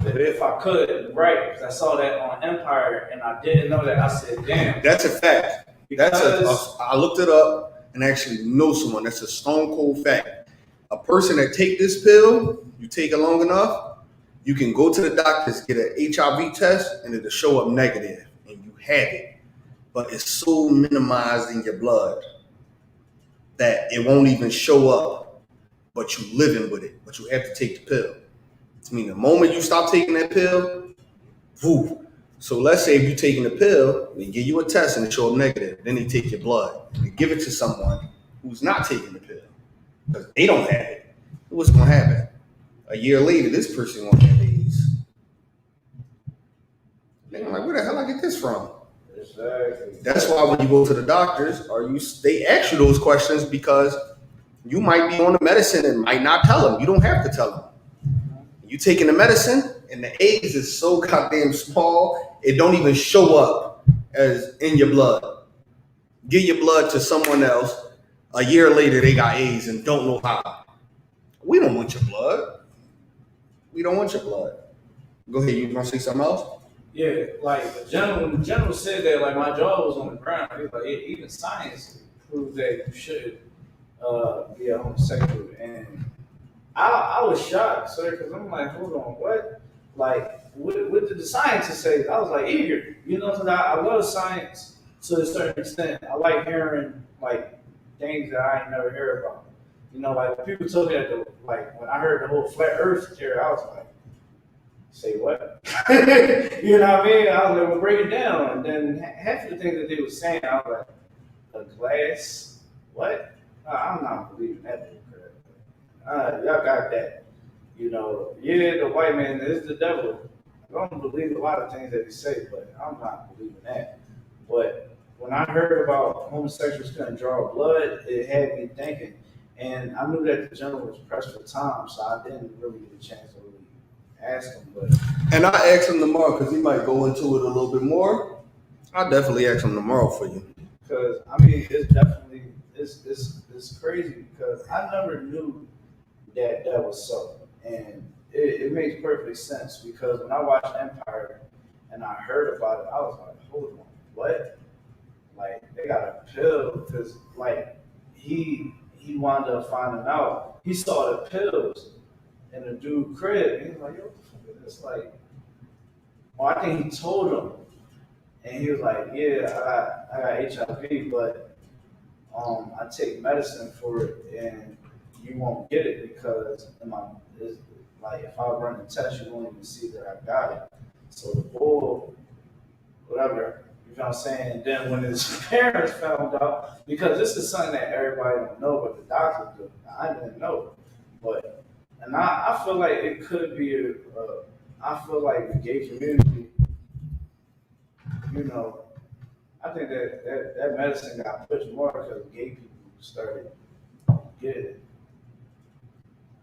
If I could, right, because I saw that on Empire and I didn't know that. I said, damn. That's a fact. I looked it up and actually know someone. That's a stone cold fact. A person that take this pill, you take it long enough, you can go to the doctors, get an HIV test, and it'll show up negative, and you have it. But it's so minimized in your blood that it won't even show up, but you living with it. But you have to take the pill. I mean, the moment you stop taking that pill, woof. So let's say if you're taking the pill, they give you a test and it show up negative. Then they take your blood and they give it to someone who's not taking the pill because they don't have it. What's going to happen? A year later, this person won't have AIDS. They're like, where the hell I get this from? Exactly. That's why when you go to the doctors, they ask you those questions because you might be on the medicine and might not tell them. You don't have to tell them. You taking the medicine and the AIDS is so goddamn small, it don't even show up as in your blood. Give your blood to someone else. A year later, they got AIDS and don't know how. We don't want your blood. We don't want your blood. Go ahead. You want to say something else? Yeah, like the general said that like my jaw was on the ground. He was like, even science proves that you should be a homosexual, and I was shocked, sir, because I'm like, hold on, what? Like, what did the scientists say? I was like eager, you know, because I love science to a certain extent. I like hearing like things that I ain't never heard about. You know, like people told me that like when I heard the whole flat Earth theory, I was like, say what? You know what I mean? I was like, well, break it down. And then half of the things that they were saying, I was like, a glass, what? I'm not believing that. Y'all got that. You know, yeah, the white man is the devil. I don't believe a lot of things that he say, but I'm not believing that. But when I heard about homosexuals couldn't draw blood, it had me thinking. And I knew that the general was pressed for time, so I didn't really get a chance to really ask him. But And I asked him tomorrow because he might go into it a little bit more. I'll definitely ask him tomorrow for you. because I mean, it's definitely it's crazy because I never knew that that was so, and it makes perfect sense because when I watched Empire and I heard about it, I was like, hold on, what? Like they got a pill because like he wound up finding out he saw the pills in the dude crib and he was like, yo, what the fuck is this? Like, well, I think he told him and he was like, yeah, I got HIV, but I take medicine for it and you won't get it because it's, like if I run the test, you won't even see that I got it. So the bull, whatever, you know what I'm saying? And then when his parents found out, because this is something that everybody don't know, but the doctor do. I didn't know, but and I feel like it could be I feel like the gay community, you know, I think that medicine got pushed more because gay people started getting it.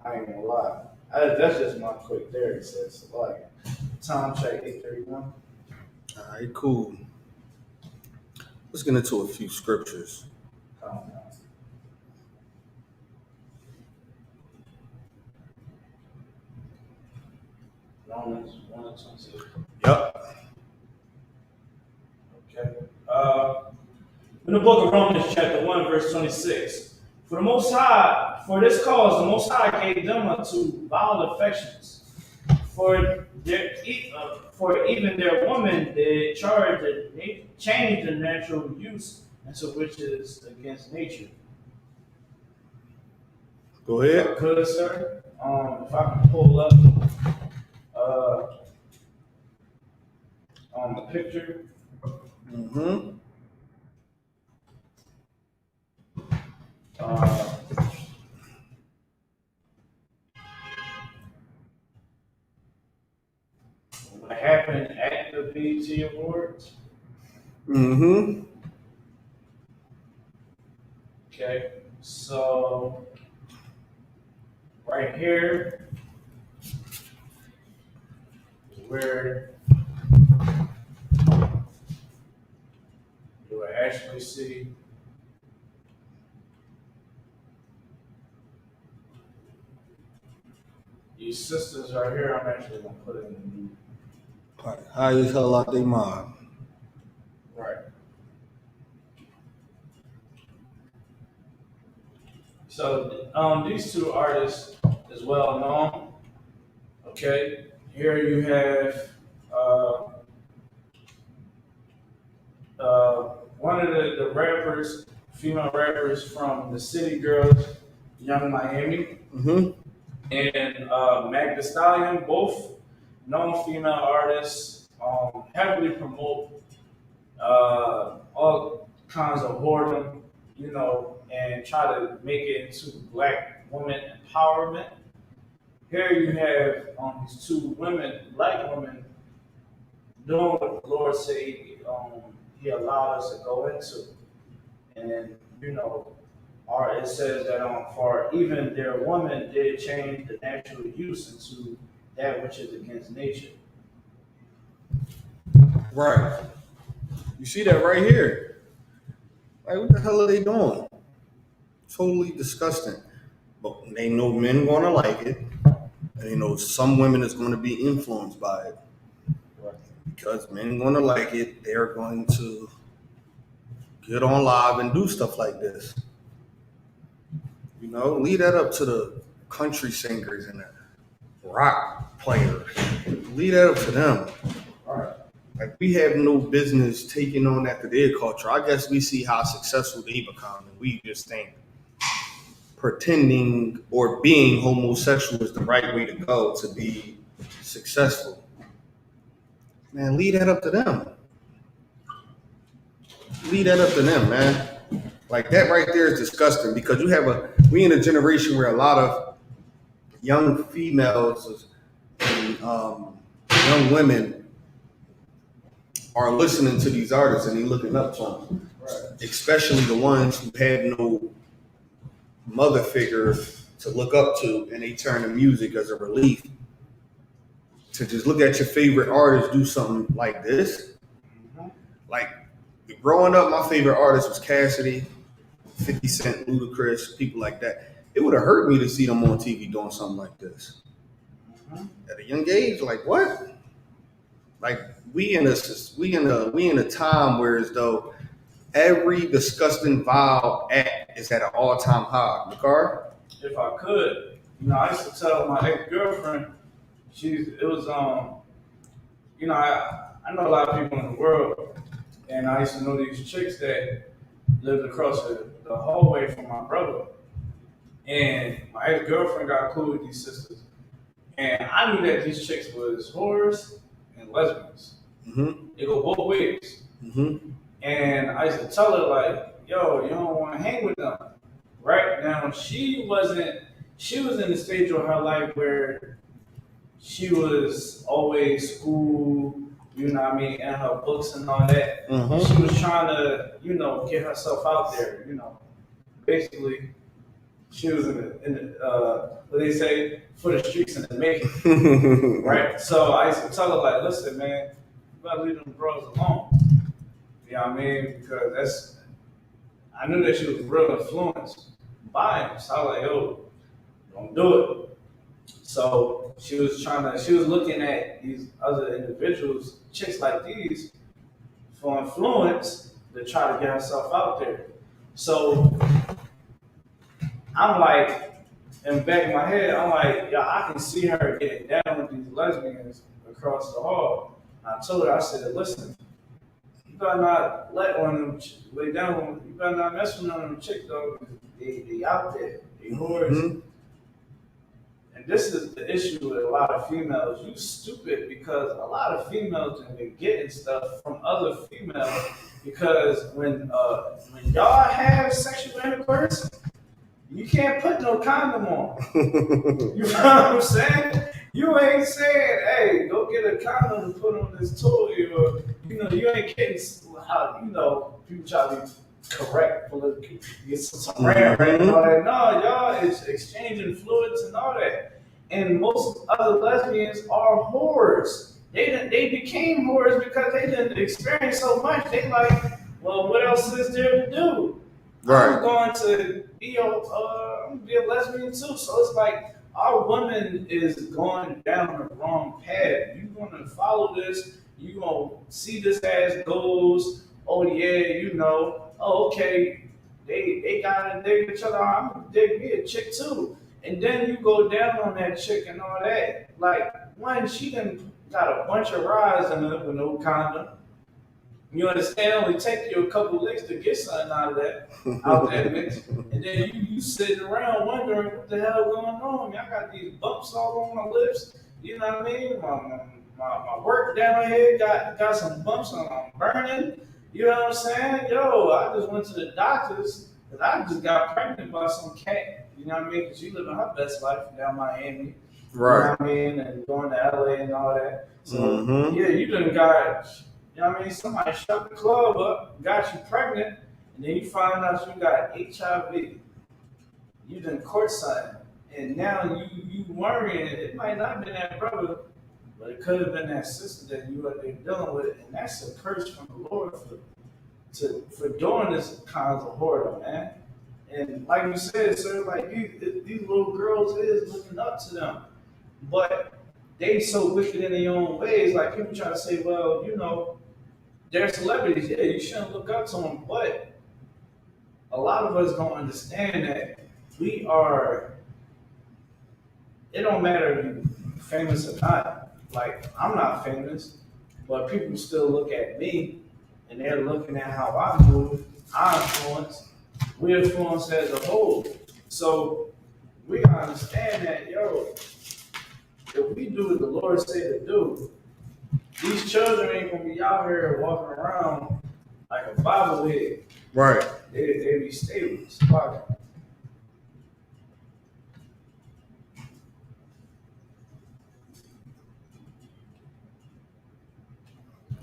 I ain't gonna lie. That's just my quick theory. Says like time check 8:31. All right, cool. Let's get into a few scriptures. Romans 1:26. Yep. Okay. In the book of Romans, chapter 1, verse 26. For the Most High, for this cause, the Most High gave them unto vile affections. For even their women did change the natural use into which is against nature. Go ahead. Good, sir. If I can pull up uh, the picture. Mm-hmm. Uh, what happened at the BET Awards? Mm-hmm. Okay, so right here is where you will actually see these sisters right here. I'm actually gonna put it in the new. High as hell out they mind. Right. So these two artists is well known. Okay, here you have one of the rappers, female rappers from the City Girls, Young Miami, Mm-hmm. and Meg Thee Stallion, both known female artists, heavily promote all kinds of whoredom, you know, and try to make it into black woman empowerment. Here you have these two women, black women, doing what the Lord said He allowed us to go into. And, you know, or it says that for even their woman did change the natural use into that which is against nature. Right. You see that right here. Like, what the hell are they doing? Totally disgusting. But they know men gonna like it. And they know some women is gonna be influenced by it. Right. because men going to like it. They're going to get on live and do stuff like this. You know, leave that up to the country singers and the rock players. Leave that up to them. Right. Like, we have no business taking on after their culture. I guess we see how successful they become, and we just think pretending or being homosexual is the right way to go to be successful. Man, leave that up to them. Leave that up to them, man. Like, that right there is disgusting, because we in a generation where a lot of young females and young women are listening to these artists and they looking up to them, Right. especially the ones who had no mother figure to look up to, and they turn to music as a relief. To just look at your favorite artist do something like this. Mm-hmm. Like, growing up, my favorite artist was Cassidy, 50 Cent, Ludacris, people like that. It would have hurt me to see them on TV doing something like this. Mm-hmm. At a young age, like, what? Like, we in a time where, as though every disgusting vile act is at an all-time high. McCarr? If I could, I used to tell my ex-girlfriend, I know a lot of people in the world, and I used to know these chicks that lived across the hallway from my brother. And my ex-girlfriend got cool with these sisters. And I knew that these chicks was whores and lesbians. Mm-hmm. They go both ways. Mm-hmm. And I used to tell her, like, yo, you don't want to hang with them. Right? Now, she was in the stage of her life where she was always school, in her books and all that. Mm-hmm. She was trying to, get herself out there, Basically, she was in the what they say, for the streets and the making. Right? So I used to tell her, like, listen, man, you gotta leave them bros alone. You know what I mean? Because I knew that she was real influenced by him. So I was like, yo, don't do it. So she was looking at these other individuals, chicks like these, for influence to try to get herself out there. So I'm like, in the back of my head, I'm like, yeah, I can see her getting down with these lesbians across the hall. I told her, I said, listen, you better not let one of them lay down with them. You better not mess with none of them chicks, though, because they out there. They whores. Mm-hmm. And this is the issue with a lot of females. You stupid, because a lot of females have been getting stuff from other females, because when y'all have sexual intercourse, you can't put no condom on. You know what I'm saying? You ain't saying, hey, go get a condom and put on this toy, or, you ain't getting how, people try to be correct, get some rare and all that. No, y'all is exchanging fluids and all that. And most other lesbians are whores. They became whores because they didn't experience so much. They like, well, what else is there to do? Right. I'm going to be a lesbian too. So it's like, our woman is going down the wrong path. You're going to follow this. You're going to see this as goals. Oh, yeah, oh, okay, they got to dig each other. I'm going to dig me a chick too. And then you go down on that chick and all that. Like, one, she done got a bunch of rides in it with no condom. You understand? It only take you a couple licks to get something out of that mix. And then you sitting around wondering what the hell going on. I got these bumps all on my lips. You know what I mean? My work down here got some bumps and I'm burning. You know what I'm saying? Yo, I just went to the doctors because I just got pregnant by some cat. You know what I mean? Because she living her best life down Miami. Right. You know what I mean? And going to LA and all that. So, yeah, you done got... You know what I mean? Somebody shut the club up, got you pregnant, and then you find out you got HIV. You done court something, and now you worrying. It might not have been that brother, but it could have been that sister that you are dealing with, and that's a curse from the Lord for doing this kinds of whoredom, man. And like you said, sir, like these little girls is looking up to them, but they so wicked in their own ways. Like people try to say, well, they're celebrities. Yeah, you shouldn't look up to them, but a lot of us don't understand that we are. It don't matter if you're famous or not. Like I'm not famous, but people still look at me, and they're looking at how I move. I influence. We influence as a whole. So we gotta understand that, if we do what the Lord said to do, these children ain't gonna be out here walking around like a bobblehead. Right. They be stable, spotted.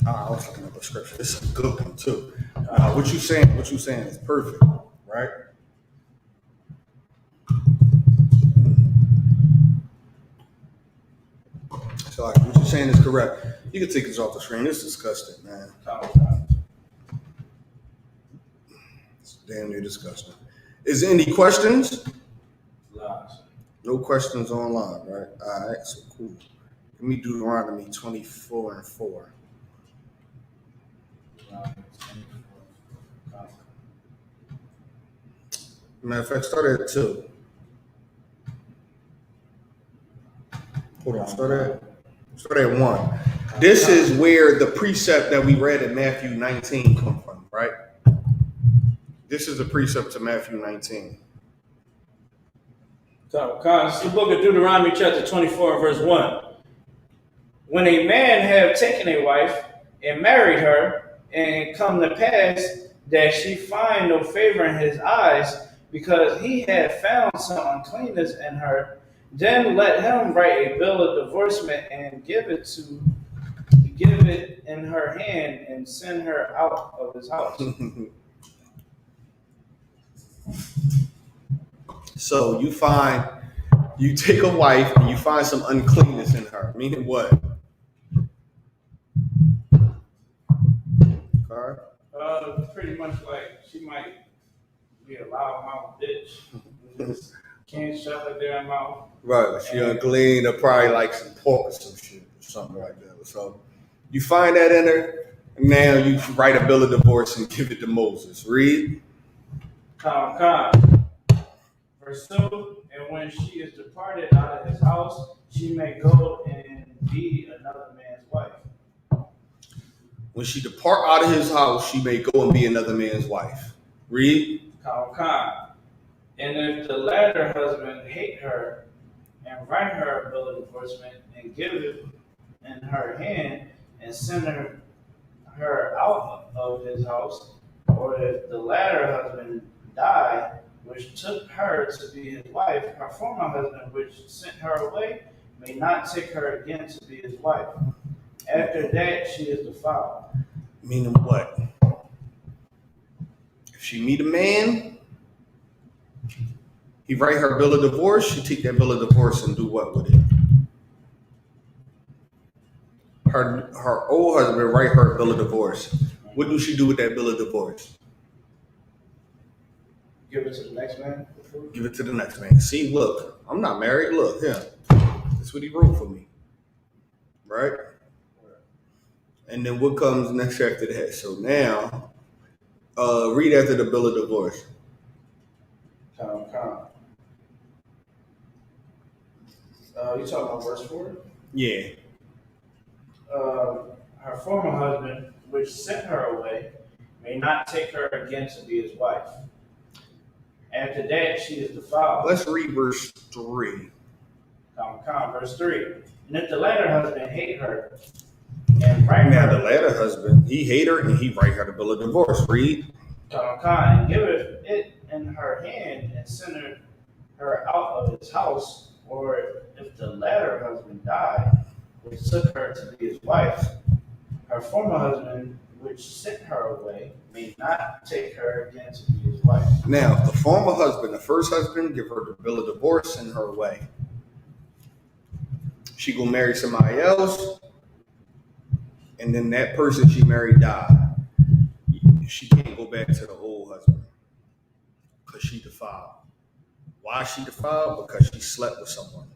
I was looking up the scripture. This is a good one too. What you saying is perfect, right? So like what you're saying is correct. You can take this off the screen. It's disgusting, man. It's damn near disgusting. Is there any questions? No questions online, right? All right, so cool. Let me do Deuteronomy 24:4. Matter of fact, start at 2. Hold on, start at 1. This is where the precept that we read in Matthew 19 come from, right? This is a precept to Matthew 19. So, it's the book of Deuteronomy, chapter 24, and verse 1. When a man have taken a wife and married her, and come to pass that she find no favor in his eyes, because he had found some uncleanness in her, then let him write a bill of divorcement and give it in her hand and send her out of his house. So you take a wife and you find some uncleanness in her. Meaning what? Pretty much like she might be a loudmouth bitch. Just can't shut her damn mouth. Right, she unclean or probably like some pork or some shit or something like that. So you find that in her, and now you write a bill of divorce and give it to Moses. Read. Verse 2, and when she is departed out of his house, she may go and be another man's wife. When she depart out of his house, she may go and be another man's wife. Read. And if the latter husband hate her, and write her a bill of divorcement, and give it in her hand, and send her out of his house, or if the latter husband die, which took her to be his wife, her former husband, which sent her away, may not take her again to be his wife. After that, she is defiled. Meaning what? If she meet a man, he write her bill of divorce, she take that bill of divorce and do what with it? Her old husband write her a bill of divorce. What do she do with that bill of divorce? Give it to the next man? Give it to the next man. See, look, I'm not married. Look, him. That's what he wrote for me. Right? And then what comes next after that? So now, read after the bill of divorce. You talking about verse 4? Yeah. Her former husband, which sent her away, may not take her again to be his wife. After that, she is defiled. Let's read verse 3. Verse 3. And if the latter husband hate her, and write now her. The latter husband, he hate her and he write her the bill of divorce. Read. And give it in her hand and send her out of his house, or if the latter husband die, which took her to be his wife, her former husband, which sent her away, may not take her again to be his wife. Now, if the former husband, the first husband, give her the bill of divorce, send her away. She go marry somebody else, and then that person she married died. She can't go back to the old husband because she defiled. Why she defiled? Because she slept with someone.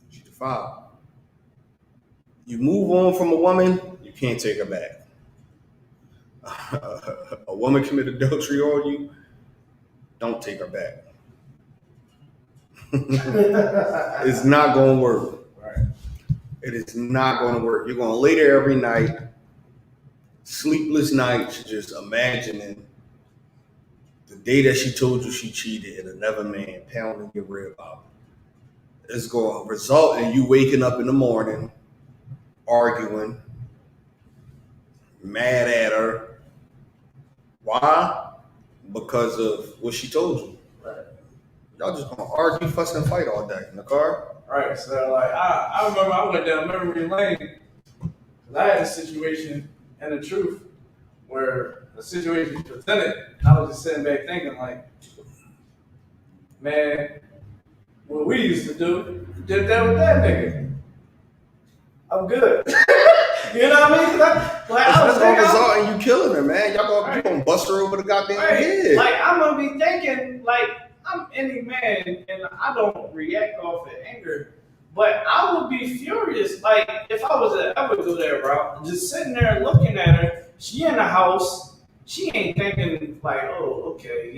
She defiled. You move on from a woman, you can't take her back. A woman commit adultery on you, don't take her back. It's not going to work. Right. It is not going to work. You're going to lay there every night, sleepless nights, just imagining the day that she told you she cheated and another man pounding your rib out. It's going to result in you waking up in the morning, arguing, mad at her. Why? Because of what she told you. Right. Y'all just gonna argue, fuss, and fight all day in the car. Right. So like I remember I went down memory lane because I had a situation and the truth where the situation presented, and I was just sitting back thinking like, man, what we used to do, did that with that nigga. I'm good. You know what I mean? I was gonna result in you killing her, man. You gonna bust her over the goddamn head. Like I'm gonna be thinking, like I'm any man, and I don't react off of anger, but I would be furious. Like if I was to ever go that route, just sitting there looking at her, she in the house, she ain't thinking like, oh, okay,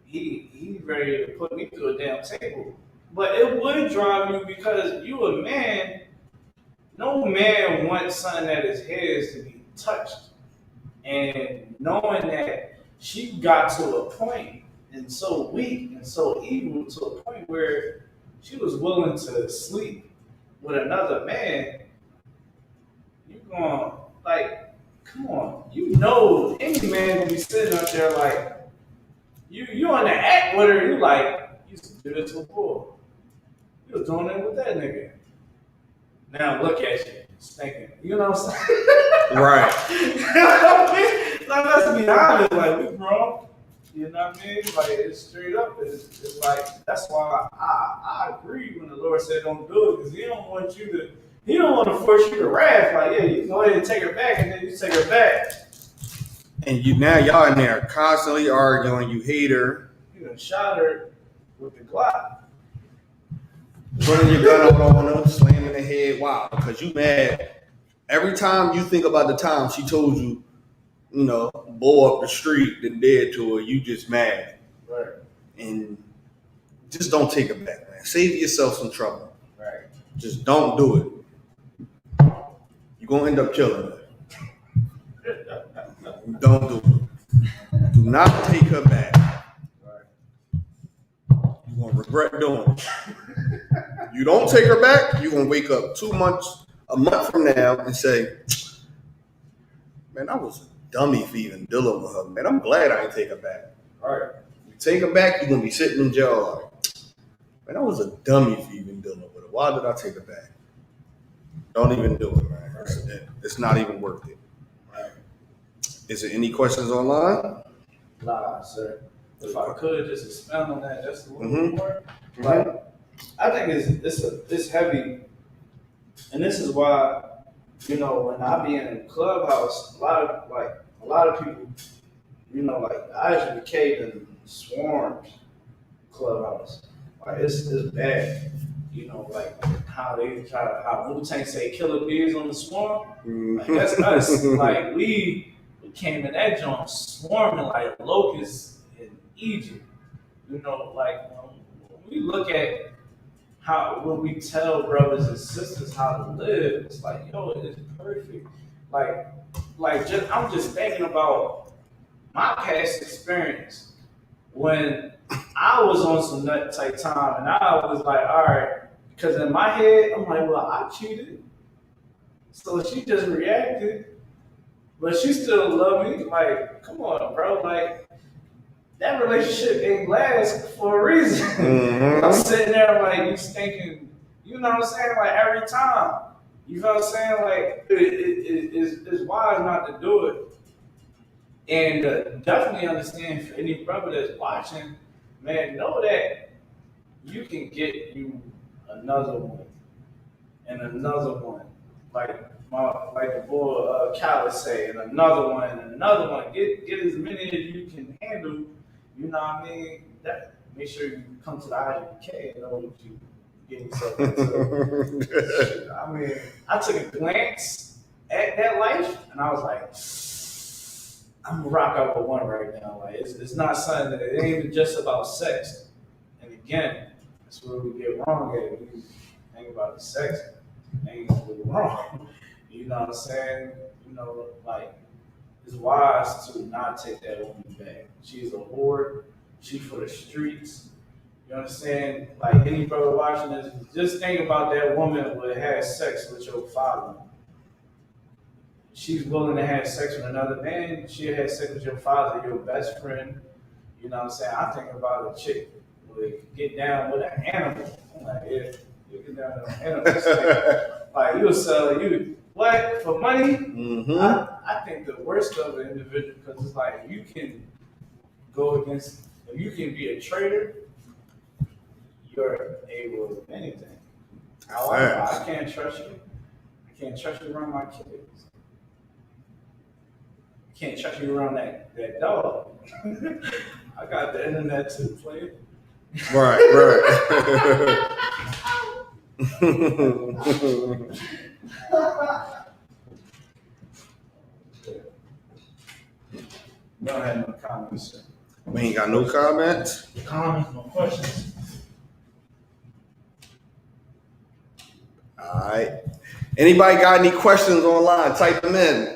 he ready to put me through a damn table. But it would drive you because you a man. No man wants something that is his to be touched. And knowing that she got to a point and so weak and so evil to a point where she was willing to sleep with another man, you going like, come on. You know any man gonna be sitting up there like, you on the act with her, you like, you used to do this before. You was doing it with that nigga. Now look at you, stinking. You know what I'm saying? Right. You know what I mean? Like, let's be honest, like, we grown. You know what I mean? Like, it's straight up. It's like, that's why I agree when the Lord said don't do it, because He don't want to force you to wrath. Like, yeah, you can go ahead and take her back, and then you take her back. And y'all in there constantly arguing, you hate her. You done shot her with the Glock. Putting your gun out on her, slamming the head. Wow, because you mad. Every time you think about the time she told you, blow up the street and dead to her, you just mad. Right. And just don't take it back, man. Save yourself some trouble. Right. Just don't do it. You're going to end up killing her. Don't do it. Do not take her back. Right. You're going to regret doing it. You don't take her back, you're going to wake up a month from now and say, man, I was a dummy for even dealing with her. Man, I'm glad I didn't take her back. All right. You take her back, you're going to be sitting in jail. Like, man, I was a dummy for even dealing with her. Why did I take her back? Don't even do it, man. It's not even worth it. Right. Is there any questions online? Nah, sir. If I could just expound on that just a little more. Like, I think it's heavy, and this is why, when I be in a clubhouse, a lot of people, like Isupk and swarms clubhouse. Like it's bad, like how Wu-Tang say killer bees on the swarm. Like that's us. Like we came in that joint swarming like locusts in Egypt. Like when we look at when we tell brothers and sisters how to live, it's like, yo, it's perfect. I'm just thinking about my past experience when I was on some nut type time, and I was like, all right, because in my head, I'm like, well, I cheated, so she just reacted, but she still loved me. Like, come on, bro, like. That relationship ain't last for a reason. Mm-hmm. I'm sitting there like you thinking, you know what I'm saying? Like every time, you know what I'm saying? Like it's wise not to do it. And definitely understand for any brother that's watching, man, know that you can get you another one and another one, like the boy Cal say, and another one and another one. Get as many as you can handle. You know what I mean? Make sure you come to the IGK and know what you getting yourself into. I mean, I took a glance at that life, and I was like, I'm gonna rock out with one right now. Like, it's not something that it ain't even just about sex. And again, that's where we get wrong at. We think about the sex, things go wrong. You know what I'm saying? You know, like, it's wise to not take that woman back. She's a whore. She's for the streets. You understand? Like any brother watching this, just think about that woman who had sex with your father. She's willing to have sex with another man. She had sex with your father, your best friend. You know what I'm saying? I think about a chick who would get down with an animal. I'm like, yeah, you get down with an animal. Like you sell you what for money? Mm-hmm. I think the worst of an individual because it's like you can go against, if you can be a traitor, you're able to do anything. However, I can't trust you. I can't trust you around my kids. I can't trust you around that dog. I got the internet too, player. Right. Don't have no comments, sir. We ain't got no comments. Comments, no questions. All right. Anybody got any questions online? Type them in.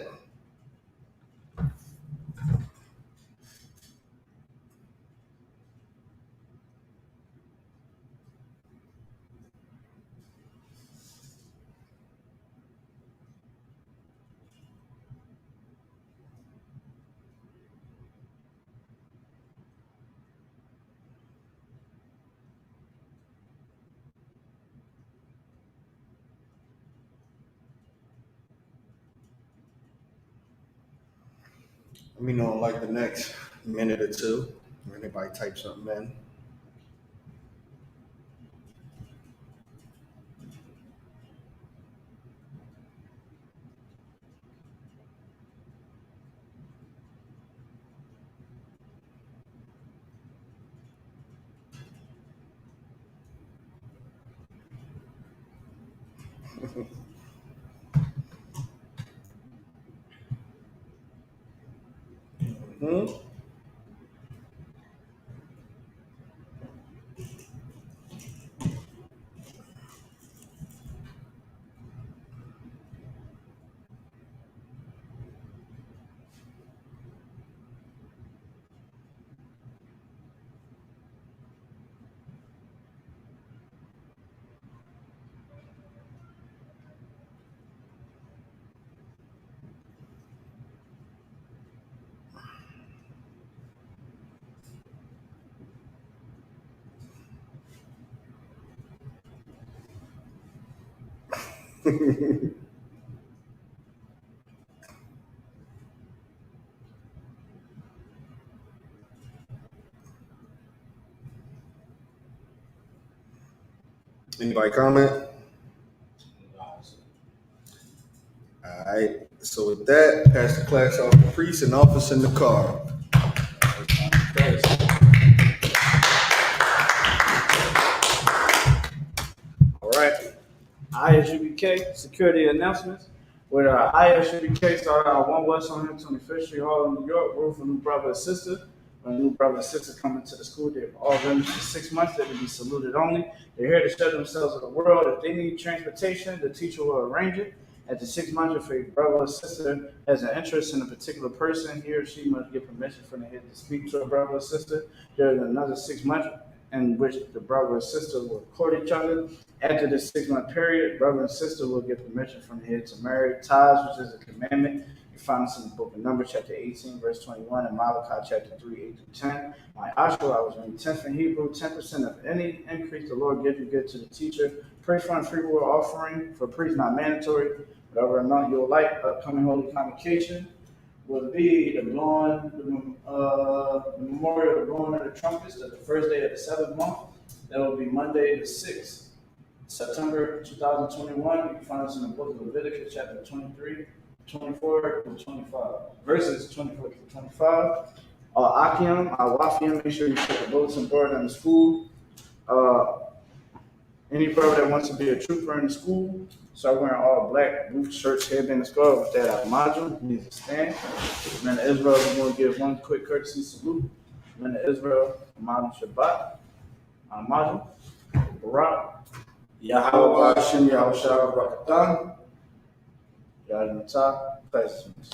Let me know in like the next minute or two. If anybody type something in. Mm-hmm. Anybody comment? All right. So with that, pass the class off to priest and officer in the car. All right. ISUBK security announcements. With ISUBK started out 1 West 125th Street, Harlem, New York. Room for new brother and sister. When new brother and sister come into the school, they've all been for 6 months. They can be saluted only. They're here to show themselves to the world. If they need transportation, the teacher will arrange it. At the 6 months, if a brother or sister has an interest in a particular person, he or she must get permission from the head to speak to a brother or sister. There is another 6 months in which the brother or sister will court each other. After the 6 month period, brother and sister will get permission from the head to marry. Ties, which is a commandment, you find this in the book of Numbers, chapter 18, verse 21, and Malachi, chapter 3, 8 through 10. My Ashur, I was reading 10th in Hebrew, 10% of any increase the Lord gives you, give to the teacher. Pray for a free will offering for priests, not mandatory. Whatever amount you'll like, upcoming holy convocation will be the blowing, the memorial of the blowing of the trumpets, the first day of the 7th month. That will be Monday the 6th. September 2021, you can find us in the book of Leviticus, chapter 23, 24 to 25, verses 24 to 25. Akim, Wafiam, make sure you check the bulletin board on the school. Any brother that wants to be a trooper in the school, start wearing all black, roof shirts, headband, and scarf with that module, needs to stand. Men of Israel, we're going to give one quick courtesy salute. Men of Israel, Imam Shabbat, Module, Barak, Yahweh Hashem Yahushua Barakatan, Yad Natah, Presidents.